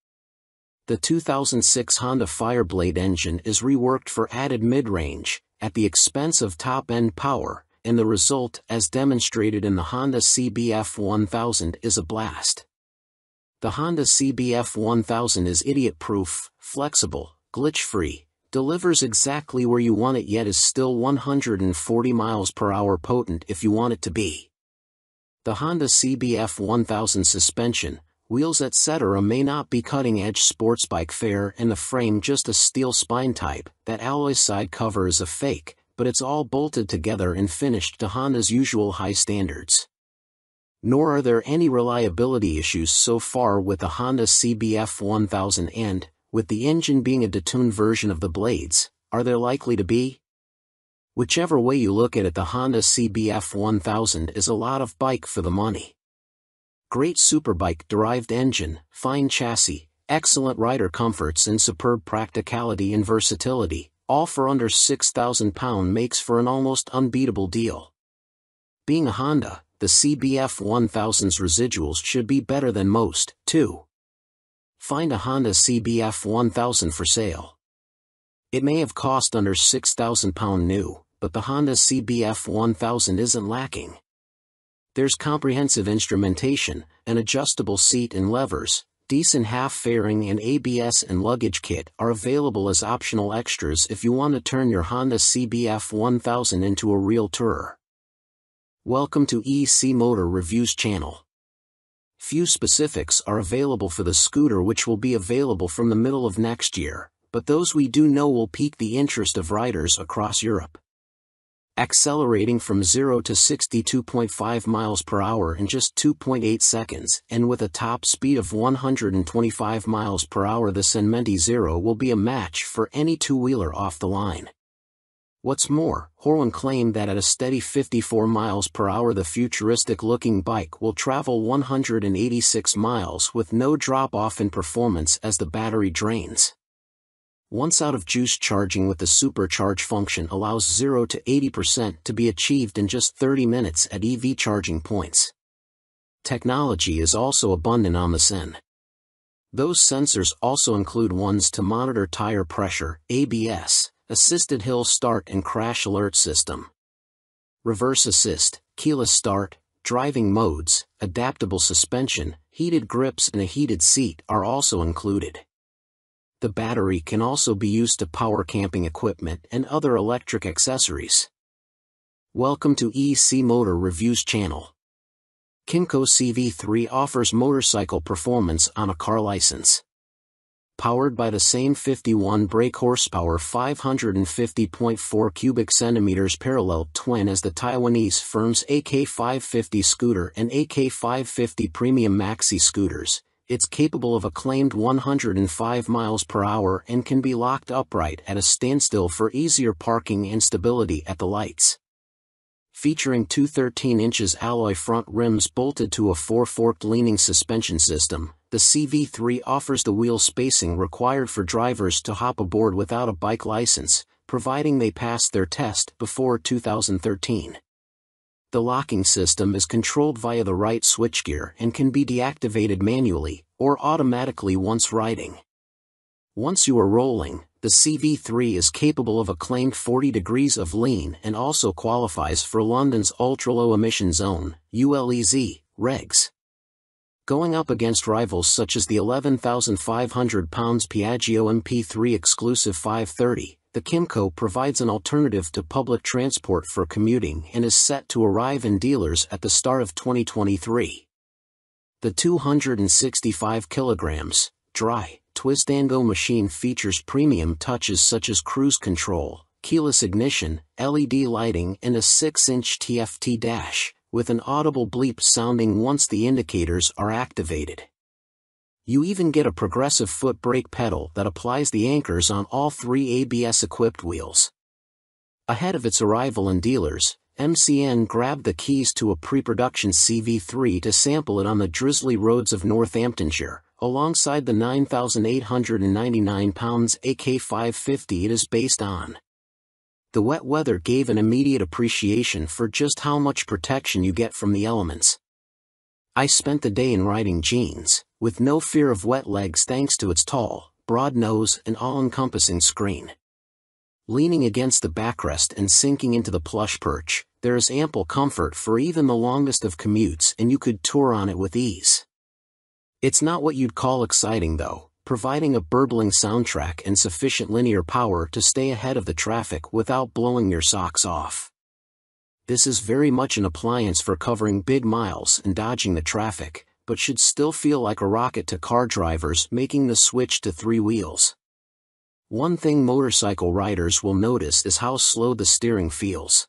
The 2006 Honda Fireblade engine is reworked for added mid-range, at the expense of top-end power, and the result, as demonstrated in the Honda CBF 1000, is a blast. The Honda CBF 1000 is idiot-proof, flexible, glitch-free, delivers exactly where you want it yet is still 140 miles per hour potent if you want it to be. The Honda CBF 1000 suspension, wheels etc. may not be cutting-edge sports bike fare and the frame just a steel spine type, that alloy side cover is a fake, but it's all bolted together and finished to Honda's usual high standards. Nor are there any reliability issues so far with the Honda CBF 1000 and, with the engine being a detuned version of the blades, are there likely to be? Whichever way you look at it, the Honda CBF 1000 is a lot of bike for the money. Great superbike-derived engine, fine chassis, excellent rider comforts and superb practicality and versatility, all for under £6,000 makes for an almost unbeatable deal. Being a Honda, the CBF 1000's residuals should be better than most, too. Find a Honda CBF 1000 for sale. It may have cost under £6,000 new, but the Honda CBF 1000 isn't lacking. There's comprehensive instrumentation, an adjustable seat and levers, decent half-fairing and ABS and luggage kit are available as optional extras if you want to turn your Honda CBF 1000 into a real tourer. Welcome to EC Motor Reviews channel. Few specifics are available for the scooter, which will be available from the middle of next year, but those we do know will pique the interest of riders across Europe. Accelerating from 0 to 62.5 miles per hour in just 2.8 seconds, and with a top speed of 125 miles per hour, the Senmenti Zero will be a match for any two-wheeler off the line. What's more, Horween claimed that at a steady 54 miles per hour the futuristic-looking bike will travel 186 miles with no drop-off in performance as the battery drains. Once out of juice, charging with the supercharge function allows 0 to 80% to be achieved in just 30 minutes at EV charging points. Technology is also abundant on the Sen. Those sensors also include ones to monitor tire pressure, ABS, assisted hill start and crash alert system, reverse assist, keyless start, driving modes, adaptable suspension, heated grips and a heated seat are also included. The battery can also be used to power camping equipment and other electric accessories. Welcome to EC Motor Reviews channel. Kymco CV3 offers motorcycle performance on a car license. Powered by the same 51 brake horsepower 550.4 cubic centimeters parallel twin as the Taiwanese firm's AK550 scooter and AK550 Premium Maxi scooters, it's capable of a claimed 105 miles per hour and can be locked upright at a standstill for easier parking and stability at the lights. Featuring two 13-inch alloy front rims bolted to a four-forked leaning suspension system, the CV3 offers the wheel spacing required for drivers to hop aboard without a bike license, providing they pass their test before 2013. The locking system is controlled via the right switchgear and can be deactivated manually or automatically once riding. Once you are rolling, the CV3 is capable of a claimed 40 degrees of lean and also qualifies for London's ultra-low emission zone, ULEZ, regs. Going up against rivals such as the 11,500 pounds Piaggio MP3 exclusive 530, the Kymco provides an alternative to public transport for commuting and is set to arrive in dealers at the start of 2023. The 265 kilograms, dry, twist-and-go machine features premium touches such as cruise control, keyless ignition, LED lighting and a 6-inch TFT dash, with an audible bleep sounding once the indicators are activated. You even get a progressive foot brake pedal that applies the anchors on all three ABS-equipped wheels. Ahead of its arrival in dealers, MCN grabbed the keys to a pre-production CV3 to sample it on the drizzly roads of Northamptonshire, alongside the 9,899 pounds AK550 it is based on. The wet weather gave an immediate appreciation for just how much protection you get from the elements. I spent the day in riding jeans, with no fear of wet legs thanks to its tall, broad nose and all-encompassing screen. Leaning against the backrest and sinking into the plush perch, there is ample comfort for even the longest of commutes and you could tour on it with ease. It's not what you'd call exciting though, providing a burbling soundtrack and sufficient linear power to stay ahead of the traffic without blowing your socks off. This is very much an appliance for covering big miles and dodging the traffic, but should still feel like a rocket to car drivers making the switch to three wheels. One thing motorcycle riders will notice is how slow the steering feels.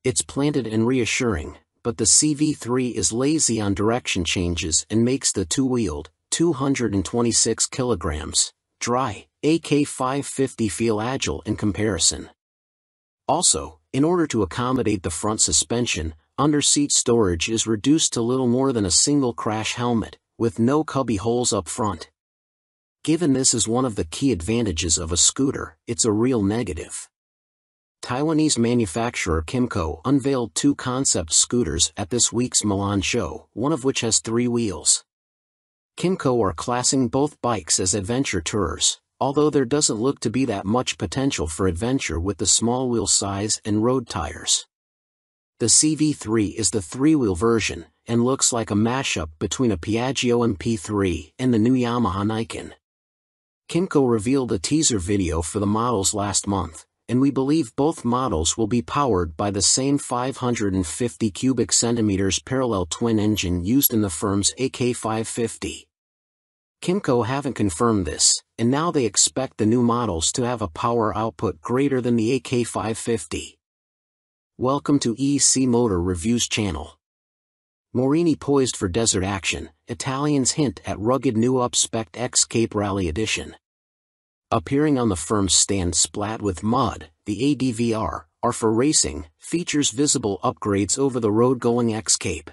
It's planted and reassuring, but the CV3 is lazy on direction changes and makes the two-wheeled, 226 kilograms, dry, AK550 feel agile in comparison. Also, in order to accommodate the front suspension, under-seat storage is reduced to little more than a single crash helmet, with no cubby holes up front. Given this is one of the key advantages of a scooter, it's a real negative. Taiwanese manufacturer Kymco unveiled two concept scooters at this week's Milan show, one of which has three wheels. Kymco are classing both bikes as adventure tourers, although there doesn't look to be that much potential for adventure with the small wheel size and road tires. The CV3 is the three-wheel version, and looks like a mashup between a Piaggio MP3 and the new Yamaha Nikon. KYMCO revealed a teaser video for the models last month, and we believe both models will be powered by the same 550 cubic centimeters parallel twin engine used in the firm's AK550. KYMCO haven't confirmed this, and now they expect the new models to have a power output greater than the AK550. Welcome to EC Motor Reviews channel. Morini poised for desert action, Italians hint at rugged new up-spec X-Cape Rally Edition. Appearing on the firm's stand splat with mud, the ADVR, are for racing, features visible upgrades over the road-going X-Cape.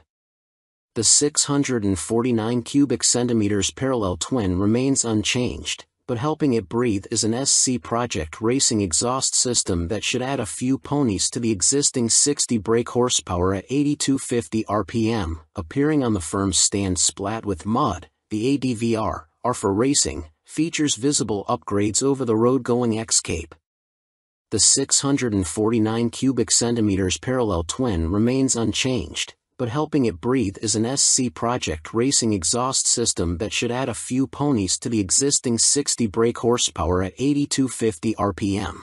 The 649 cubic centimeters parallel twin remains unchanged, but helping it breathe is an SC Project Racing exhaust system that should add a few ponies to the existing 60 brake horsepower at 8250 RPM. Appearing on the firm's stand splat with mud, the ADVR, are for racing, features visible upgrades over the road-going X-Cape. The 649 cubic centimeters parallel twin remains unchanged, but helping it breathe is an SC Project Racing exhaust system that should add a few ponies to the existing 60 brake horsepower at 8250 RPM.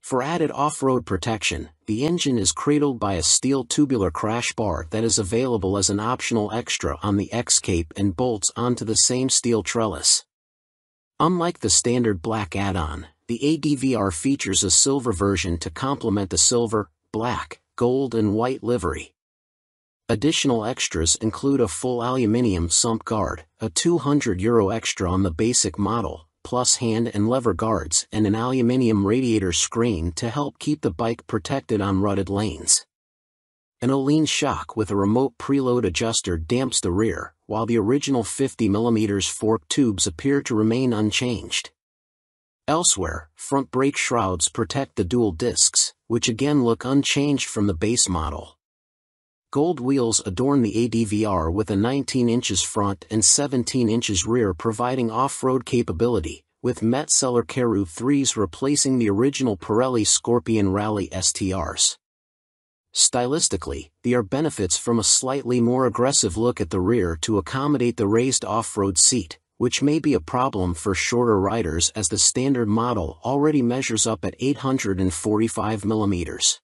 For added off-road protection, the engine is cradled by a steel tubular crash bar that is available as an optional extra on the X-Cape and bolts onto the same steel trellis. Unlike the standard black add-on, the ADVR features a silver version to complement the silver, black, gold and white livery. Additional extras include a full aluminium sump guard, a €200 extra on the basic model, plus hand and lever guards and an aluminium radiator screen to help keep the bike protected on rutted lanes. An Öhlins shock with a remote preload adjuster damps the rear, while the original 50mm fork tubes appear to remain unchanged. Elsewhere, front brake shrouds protect the dual discs, which again look unchanged from the base model. Gold wheels adorn the ADVR with a 19 inches front and 17 inches rear, providing off-road capability, with Metzeler Karoo 3s replacing the original Pirelli Scorpion Rally STRs. Stylistically, the R benefits from a slightly more aggressive look at the rear to accommodate the raised off-road seat, which may be a problem for shorter riders as the standard model already measures up at 845mm.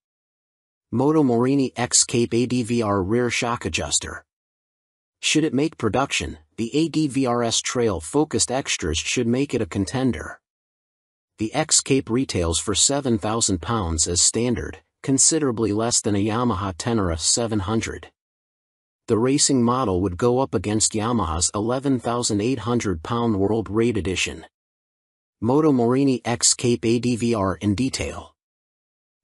Moto Morini X-Cape ADVR rear shock adjuster. Should it make production, the ADVR's trail-focused extras should make it a contender. The X-Cape retails for £7,000 as standard, considerably less than a Yamaha Tenere 700. The racing model would go up against Yamaha's £11,800 World Raid Edition. Moto Morini X-Cape ADVR in detail.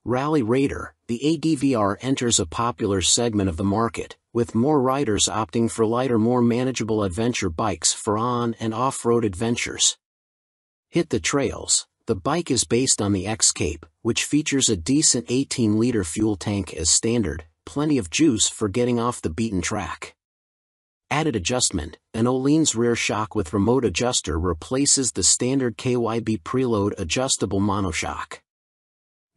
Rally Raider, the ADVR enters a popular segment of the market, with more riders opting for lighter, more manageable adventure bikes for on- and off-road adventures. Hit the trails. The bike is based on the X-Cape, which features a decent 18-liter fuel tank as standard, plenty of juice for getting off the beaten track. Added adjustment, an Öhlins rear shock with remote adjuster replaces the standard KYB preload adjustable monoshock.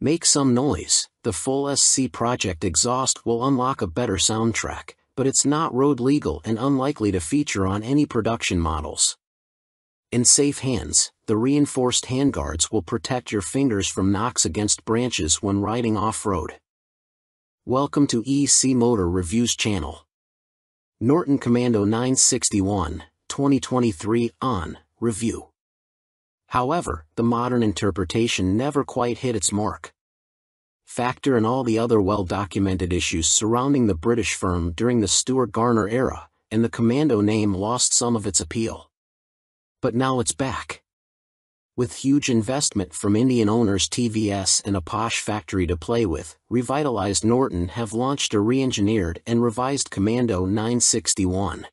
Make some noise. The full SC Project exhaust will unlock a better soundtrack, but it's not road legal and unlikely to feature on any production models. In safe hands, the reinforced handguards will protect your fingers from knocks against branches when riding off-road. Welcome to EC Motor Reviews channel. Norton Commando 961, 2023, on review. However, the modern interpretation never quite hit its mark. Factor in all the other well-documented issues surrounding the British firm during the Stuart Garner era, and the Commando name lost some of its appeal. But now it's back. With huge investment from Indian owners TVS and a posh factory to play with, revitalized Norton have launched a re-engineered and revised Commando 961.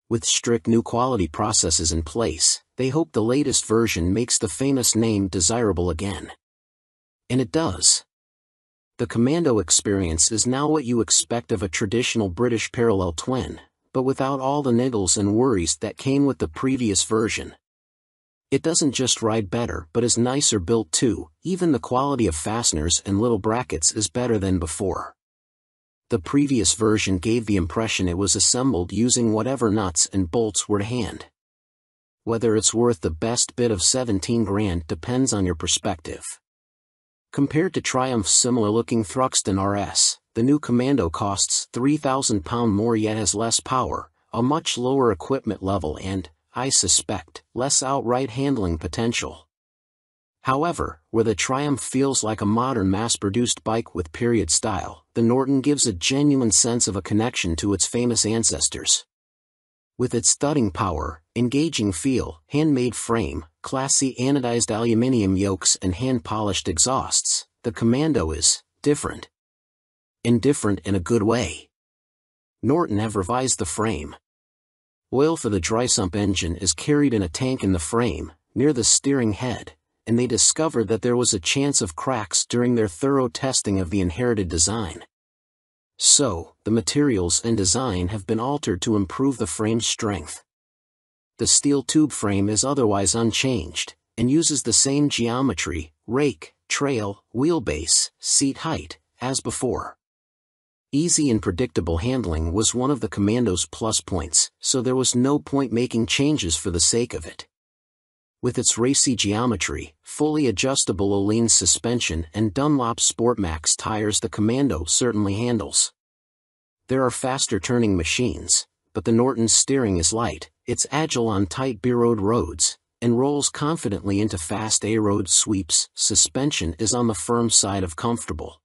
With strict new quality processes in place, they hope the latest version makes the famous name desirable again. And it does. The Commando experience is now what you expect of a traditional British parallel twin, but without all the niggles and worries that came with the previous version. It doesn't just ride better but is nicer built too, even the quality of fasteners and little brackets is better than before. The previous version gave the impression it was assembled using whatever nuts and bolts were to hand. Whether it's worth the best bit of 17 grand depends on your perspective. Compared to Triumph's similar-looking Thruxton RS, the new Commando costs £3,000 more yet has less power, a much lower equipment level and, I suspect, less outright handling potential. However, where the Triumph feels like a modern mass-produced bike with period style, the Norton gives a genuine sense of a connection to its famous ancestors. With its thudding power, engaging feel, handmade frame, classy anodized aluminium yokes and hand-polished exhausts, the Commando is different. Indifferent in a good way. Norton have revised the frame. Oil for the dry sump engine is carried in a tank in the frame, near the steering head, and they discovered that there was a chance of cracks during their thorough testing of the inherited design. So, the materials and design have been altered to improve the frame's strength. The steel tube frame is otherwise unchanged, and uses the same geometry, rake, trail, wheelbase, seat height, as before. Easy and predictable handling was one of the Commando's plus points, so there was no point making changes for the sake of it. With its racy geometry, fully adjustable Öhlins suspension and Dunlop Sportmax tires, the Commando certainly handles. There are faster turning machines, but the Norton's steering is light, it's agile on tight B-road roads, and rolls confidently into fast A-road sweeps. Suspension is on the firm side of comfortable.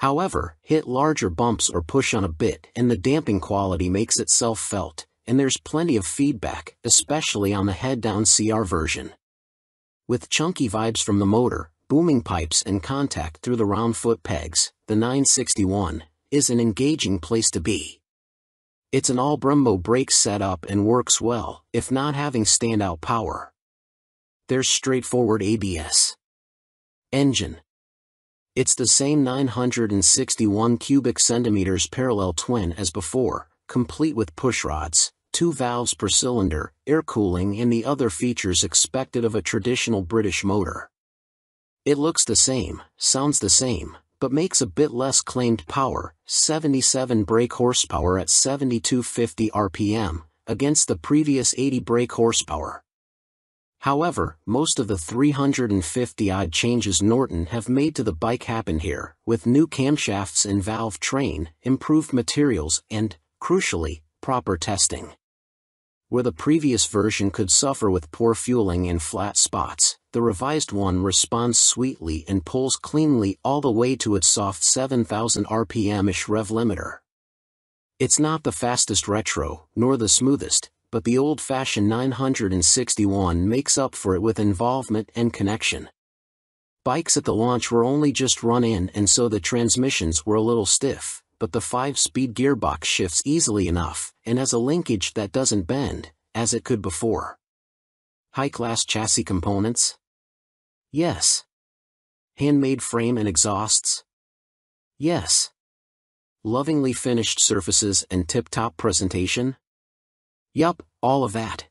However, hit larger bumps or push on a bit and the damping quality makes itself felt, and there's plenty of feedback, especially on the head-down CR version. With chunky vibes from the motor, booming pipes and contact through the round foot pegs, the 961 is an engaging place to be. It's an all-Brembo brake setup and works well, if not having standout power. There's straightforward ABS. Engine. It's the same 961 cubic centimeters parallel twin as before, complete with pushrods, 2 valves per cylinder, air cooling and the other features expected of a traditional British motor. It looks the same, sounds the same, but makes a bit less claimed power, 77 brake horsepower at 7250 RPM, against the previous 80 brake horsepower. However, most of the 350-odd changes Norton have made to the bike happen here, with new camshafts and valve train, improved materials and, crucially, proper testing. Where the previous version could suffer with poor fueling and flat spots, the revised one responds sweetly and pulls cleanly all the way to its soft 7,000 RPM-ish rev limiter. It's not the fastest retro, nor the smoothest, but the old-fashioned 961 makes up for it with involvement and connection. Bikes at the launch were only just run in and so the transmissions were a little stiff, but the 5-speed gearbox shifts easily enough, and has a linkage that doesn't bend, as it could before. High-class chassis components? Yes. Handmade frame and exhausts? Yes. Lovingly finished surfaces and tip-top presentation? Yup, all of that.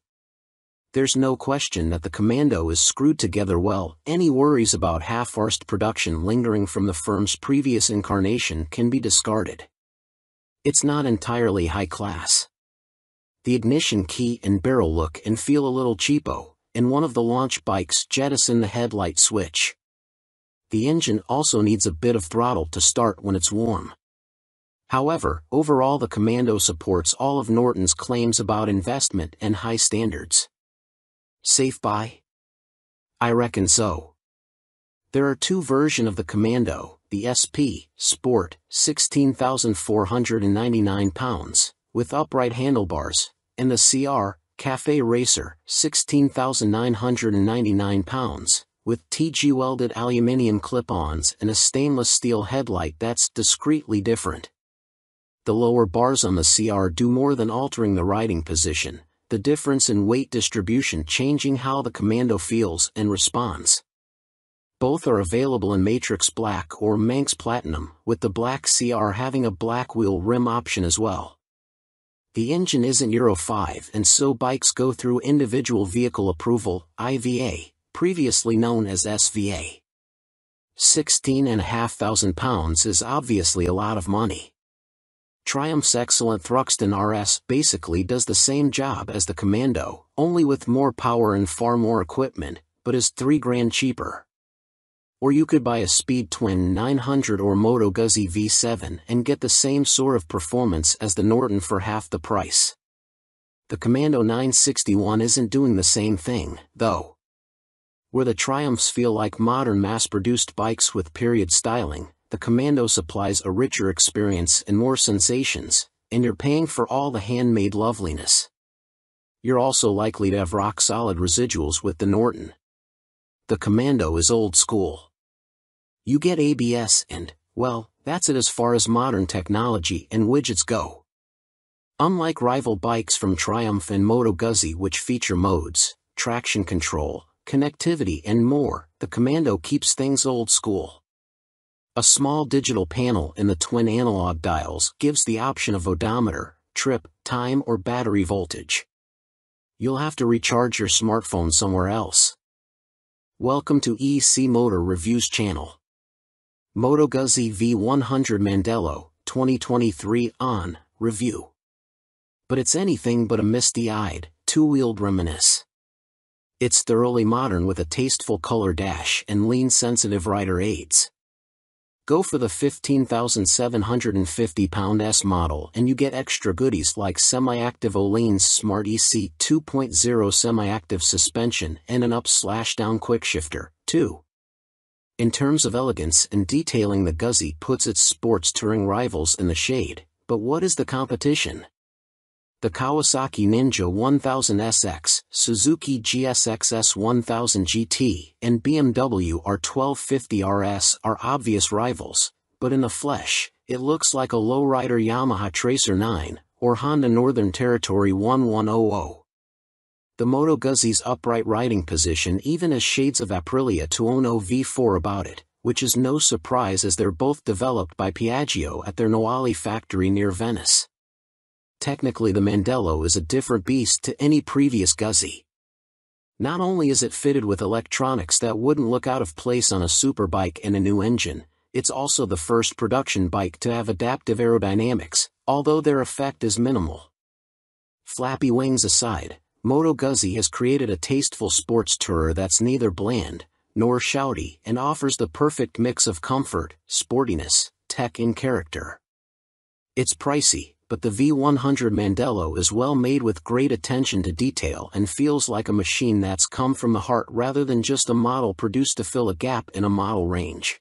There's no question that the Commando is screwed together well. Any worries about half-arsed production lingering from the firm's previous incarnation can be discarded. It's not entirely high class. The ignition key and barrel look and feel a little cheapo, and one of the launch bikes jettison the headlight switch. The engine also needs a bit of throttle to start when it's warm. However, overall the Commando supports all of Norton's claims about investment and high standards. Safe buy? I reckon so. There are two versions of the Commando, the SP Sport, £16,499, with upright handlebars, and the CR Cafe Racer, £16,999, with TG-welded aluminium clip-ons and a stainless steel headlight that's discreetly different. The lower bars on the CR do more than altering the riding position, the difference in weight distribution changing how the Commando feels and responds. Both are available in Matrix Black or Manx Platinum, with the black CR having a black wheel rim option as well. The engine isn't Euro 5 and so bikes go through Individual Vehicle Approval, IVA, previously known as SVA. £16,500 is obviously a lot of money. Triumph's excellent Thruxton RS basically does the same job as the Commando, only with more power and far more equipment, but is $3,000 cheaper. Or you could buy a Speed Twin 900 or Moto Guzzi V7 and get the same sort of performance as the Norton for half the price. The Commando 961 isn't doing the same thing, though. Where the Triumphs feel like modern mass-produced bikes with period styling, the Commando supplies a richer experience and more sensations, and you're paying for all the handmade loveliness. You're also likely to have rock-solid residuals with the Norton. The Commando is old school. You get ABS and, well, that's it as far as modern technology and widgets go. Unlike rival bikes from Triumph and Moto Guzzi which feature modes, traction control, connectivity and more, the Commando keeps things old school. A small digital panel in the twin analog dials gives the option of odometer, trip, time or battery voltage. You'll have to recharge your smartphone somewhere else. Welcome to EC Motor Reviews channel. Moto Guzzi V100 Mandello, 2023 on review. But it's anything but a misty-eyed, two-wheeled reminisce. It's thoroughly modern with a tasteful color dash and lean-sensitive rider aids. Go for the £15,750 S model and you get extra goodies like semi-active Öhlins Smart EC 2.0 semi-active suspension and an up/down quickshifter, too. In terms of elegance and detailing, the Guzzi puts its sports touring rivals in the shade, but what is the competition? The Kawasaki Ninja 1000 SX, Suzuki GSX-S 1000 GT, and BMW R1250 RS are obvious rivals, but in the flesh, it looks like a lowrider Yamaha Tracer 9, or Honda Northern Territory 1100. The Moto Guzzi's upright riding position even has shades of Aprilia Tuono V4 about it, which is no surprise as they're both developed by Piaggio at their Noale factory near Venice. Technically the Mandello is a different beast to any previous Guzzi. Not only is it fitted with electronics that wouldn't look out of place on a superbike and a new engine, it's also the first production bike to have adaptive aerodynamics, although their effect is minimal. Flappy wings aside, Moto Guzzi has created a tasteful sports tourer that's neither bland nor shouty and offers the perfect mix of comfort, sportiness, tech and character. It's pricey, but the V100 Mandello is well made with great attention to detail and feels like a machine that's come from the heart rather than just a model produced to fill a gap in a model range.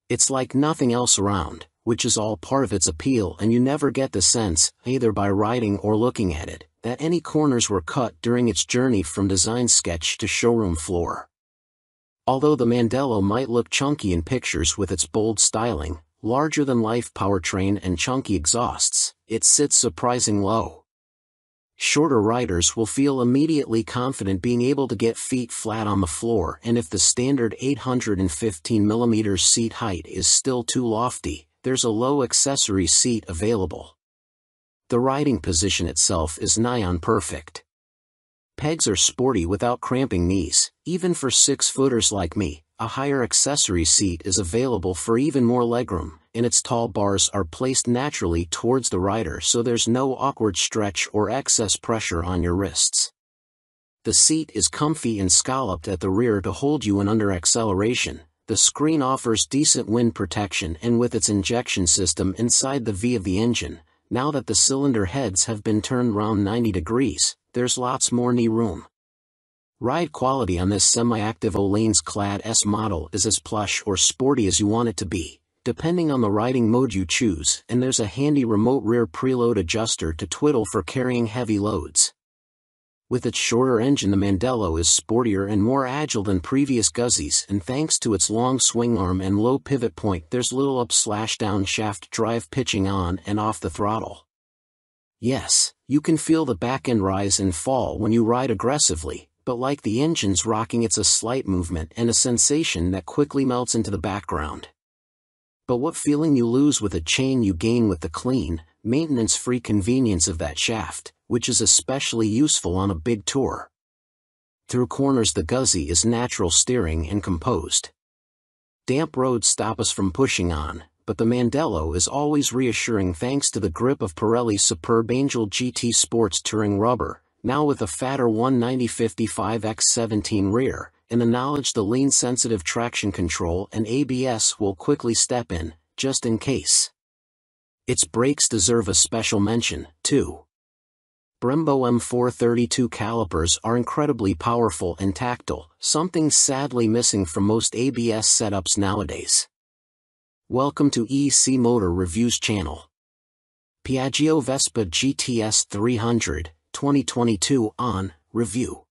It's like nothing else around, which is all part of its appeal, and you never get the sense, either by riding or looking at it, that any corners were cut during its journey from design sketch to showroom floor. Although the Mandello might look chunky in pictures with its bold styling, larger-than-life powertrain and chunky exhausts, it sits surprising low. Shorter riders will feel immediately confident being able to get feet flat on the floor, and if the standard 815mm seat height is still too lofty, there's a low accessory seat available. The riding position itself is nigh on perfect. Pegs are sporty without cramping knees, even for 6-footers like me. A higher accessory seat is available for even more legroom, and its tall bars are placed naturally towards the rider so there's no awkward stretch or excess pressure on your wrists. The seat is comfy and scalloped at the rear to hold you in under acceleration. The screen offers decent wind protection, and with its injection system inside the V of the engine, now that the cylinder heads have been turned round 90 degrees, there's lots more knee room. Ride quality on this semi-active Öhlins clad S model is as plush or sporty as you want it to be, depending on the riding mode you choose, and there's a handy remote rear preload adjuster to twiddle for carrying heavy loads. With its shorter engine, the Mandello is sportier and more agile than previous Guzzis, and thanks to its long swing arm and low pivot point there's little up/down shaft drive pitching on and off the throttle. Yes, you can feel the back end rise and fall when you ride aggressively, but like the engine's rocking, it's a slight movement and a sensation that quickly melts into the background. But what feeling you lose with a chain you gain with the clean, maintenance-free convenience of that shaft, which is especially useful on a big tour. Through corners the Guzzi is natural steering and composed. Damp roads stop us from pushing on, but the Mandello is always reassuring thanks to the grip of Pirelli's superb Angel GT Sports touring rubber, now with a fatter 190/55x17 rear, and the knowledge the lean-sensitive traction control and ABS will quickly step in, just in case. Its brakes deserve a special mention, too. Brembo M432 calipers are incredibly powerful and tactile, something sadly missing from most ABS setups nowadays. Welcome to EC Motor Reviews channel. Piaggio Vespa GTS 300, 2022 on review.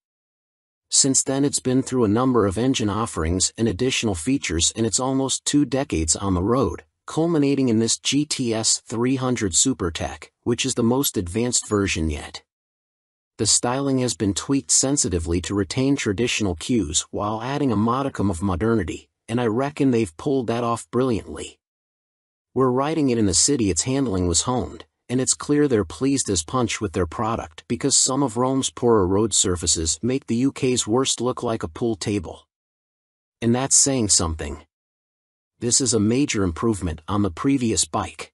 Since then it's been through a number of engine offerings and additional features in its almost 2 decades on the road, culminating in this GTS 300 SuperTech, which is the most advanced version yet. The styling has been tweaked sensitively to retain traditional cues while adding a modicum of modernity, and I reckon they've pulled that off brilliantly. We're riding it in the city, its handling was honed, and it's clear they're pleased as punch with their product because some of Rome's poorer road surfaces make the UK's worst look like a pool table. And that's saying something. This is a major improvement on the previous bike.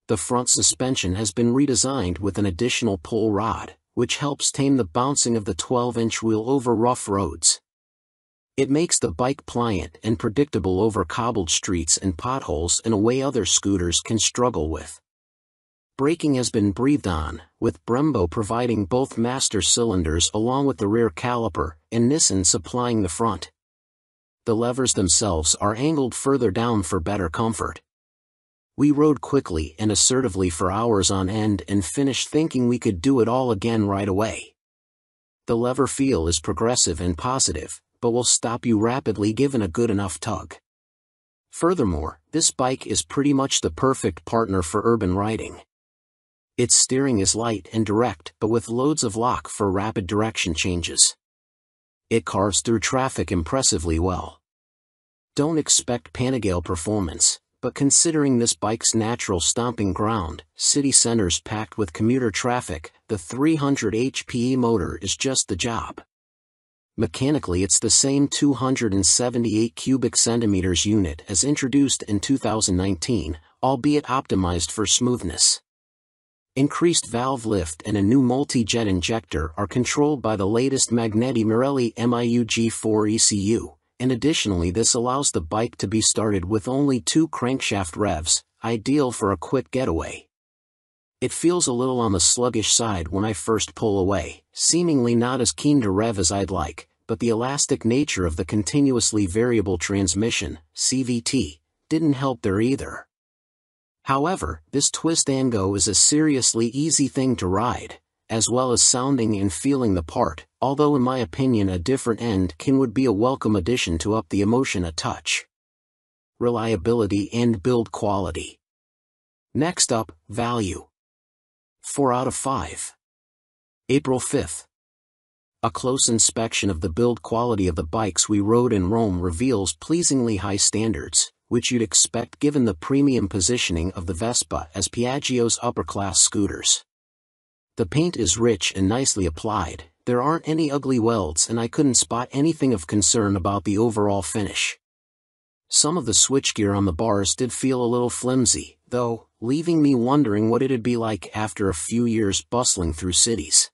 The front suspension has been redesigned with an additional pull rod, which helps tame the bouncing of the 12-inch wheel over rough roads. It makes the bike pliant and predictable over cobbled streets and potholes in a way other scooters can struggle with. Braking has been breathed on, with Brembo providing both master cylinders along with the rear caliper, and Nissan supplying the front. The levers themselves are angled further down for better comfort. We rode quickly and assertively for hours on end and finished thinking we could do it all again right away. The lever feel is progressive and positive, but will stop you rapidly given a good enough tug. Furthermore, this bike is pretty much the perfect partner for urban riding. Its steering is light and direct but with loads of lock for rapid direction changes. It carves through traffic impressively well. Don't expect Panigale performance, but considering this bike's natural stomping ground, city centers packed with commuter traffic, the 300 HP motor is just the job. Mechanically it's the same 278 cubic centimeters unit as introduced in 2019, albeit optimized for smoothness. Increased valve lift and a new multi-jet injector are controlled by the latest Magneti Marelli MIUG4 ECU, and additionally this allows the bike to be started with only 2 crankshaft revs, ideal for a quick getaway. It feels a little on the sluggish side when I first pull away, seemingly not as keen to rev as I'd like, but the elastic nature of the continuously variable transmission, CVT, didn't help there either. However, this twist and go is a seriously easy thing to ride, as well as sounding and feeling the part, although in my opinion a different end-kin would be a welcome addition to up the emotion a touch. Reliability and build quality. Next up, value. 4 out of 5. April 5th. A close inspection of the build quality of the bikes we rode in Rome reveals pleasingly high standards, which you'd expect given the premium positioning of the Vespa as Piaggio's upper-class scooters. The paint is rich and nicely applied, there aren't any ugly welds and I couldn't spot anything of concern about the overall finish. Some of the switchgear on the bars did feel a little flimsy, though, leaving me wondering what it'd be like after a few years bustling through cities.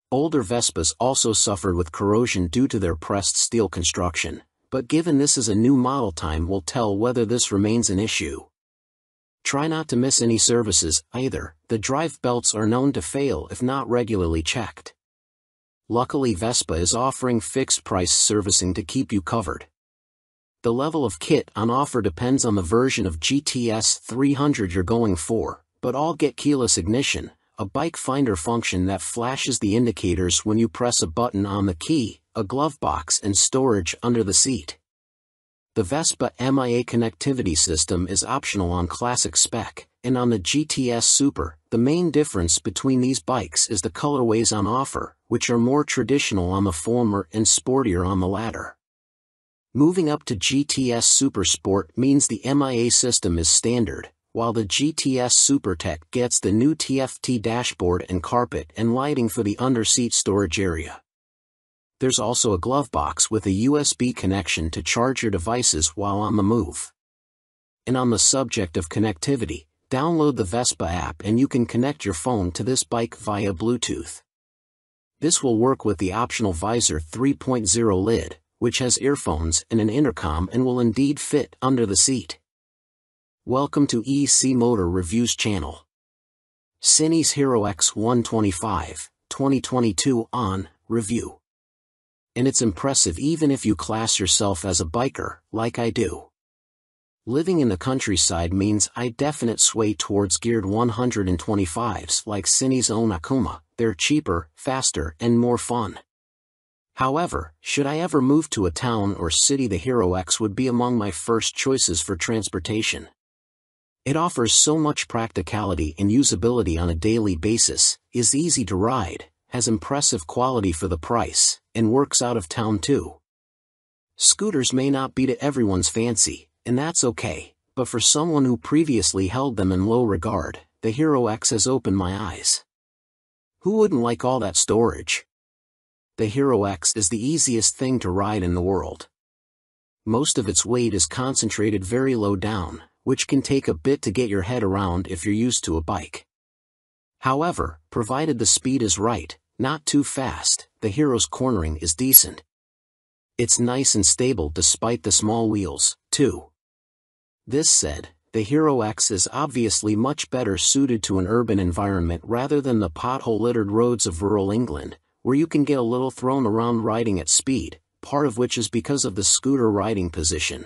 Older Vespas also suffered with corrosion due to their pressed steel construction, but given this is a new model, time will tell whether this remains an issue. Try not to miss any services, either. The drive belts are known to fail if not regularly checked. Luckily Vespa is offering fixed-price servicing to keep you covered. The level of kit on offer depends on the version of GTS 300 you're going for, but all get keyless ignition, a bike finder function that flashes the indicators when you press a button on the key, a glove box and storage under the seat. The Vespa MIA connectivity system is optional on classic spec, and on the GTS Super, the main difference between these bikes is the colorways on offer, which are more traditional on the former and sportier on the latter. Moving up to GTS Super Sport means the MIA system is standard, while the GTS SuperTech gets the new TFT dashboard and carpet and lighting for the under-seat storage area. There's also a glove box with a USB connection to charge your devices while on the move. And on the subject of connectivity, download the Vespa app and you can connect your phone to this bike via Bluetooth. This will work with the optional Visor 3.0 lid, which has earphones and an intercom and will indeed fit under the seat. Welcome to EC Motor Reviews channel. Cine's Hero X125, 2022 on review. And it's impressive even if you class yourself as a biker, like I do. Living in the countryside means I definitely sway towards geared 125s like Cine's own Akuma. They're cheaper, faster, and more fun. However, should I ever move to a town or city, the Hero X would be among my first choices for transportation. It offers so much practicality and usability on a daily basis, is easy to ride, has impressive quality for the price, and works out of town too. Scooters may not be to everyone's fancy, and that's okay, but for someone who previously held them in low regard, the Hero X has opened my eyes. Who wouldn't like all that storage? The Hero X is the easiest thing to ride in the world. Most of its weight is concentrated very low down, which can take a bit to get your head around if you're used to a bike. However, provided the speed is right, not too fast, the Hero's cornering is decent. It's nice and stable despite the small wheels, too. This said, the Hero X is obviously much better suited to an urban environment rather than the pothole-littered roads of rural England, where you can get a little thrown around riding at speed, part of which is because of the scooter riding position.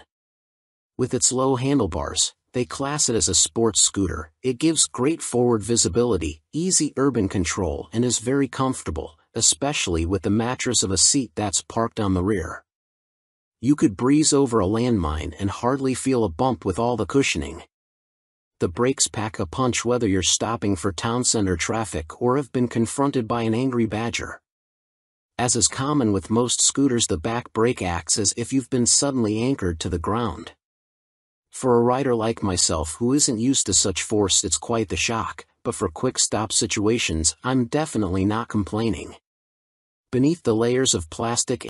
With its low handlebars, they class it as a sports scooter. It gives great forward visibility, easy urban control, and is very comfortable, especially with the mattress of a seat that's parked on the rear. You could breeze over a landmine and hardly feel a bump with all the cushioning. The brakes pack a punch whether you're stopping for town center traffic or have been confronted by an angry badger. As is common with most scooters, the back brake acts as if you've been suddenly anchored to the ground. For a rider like myself who isn't used to such force, it's quite the shock, but for quick stop situations, I'm definitely not complaining. Beneath the layers of plastic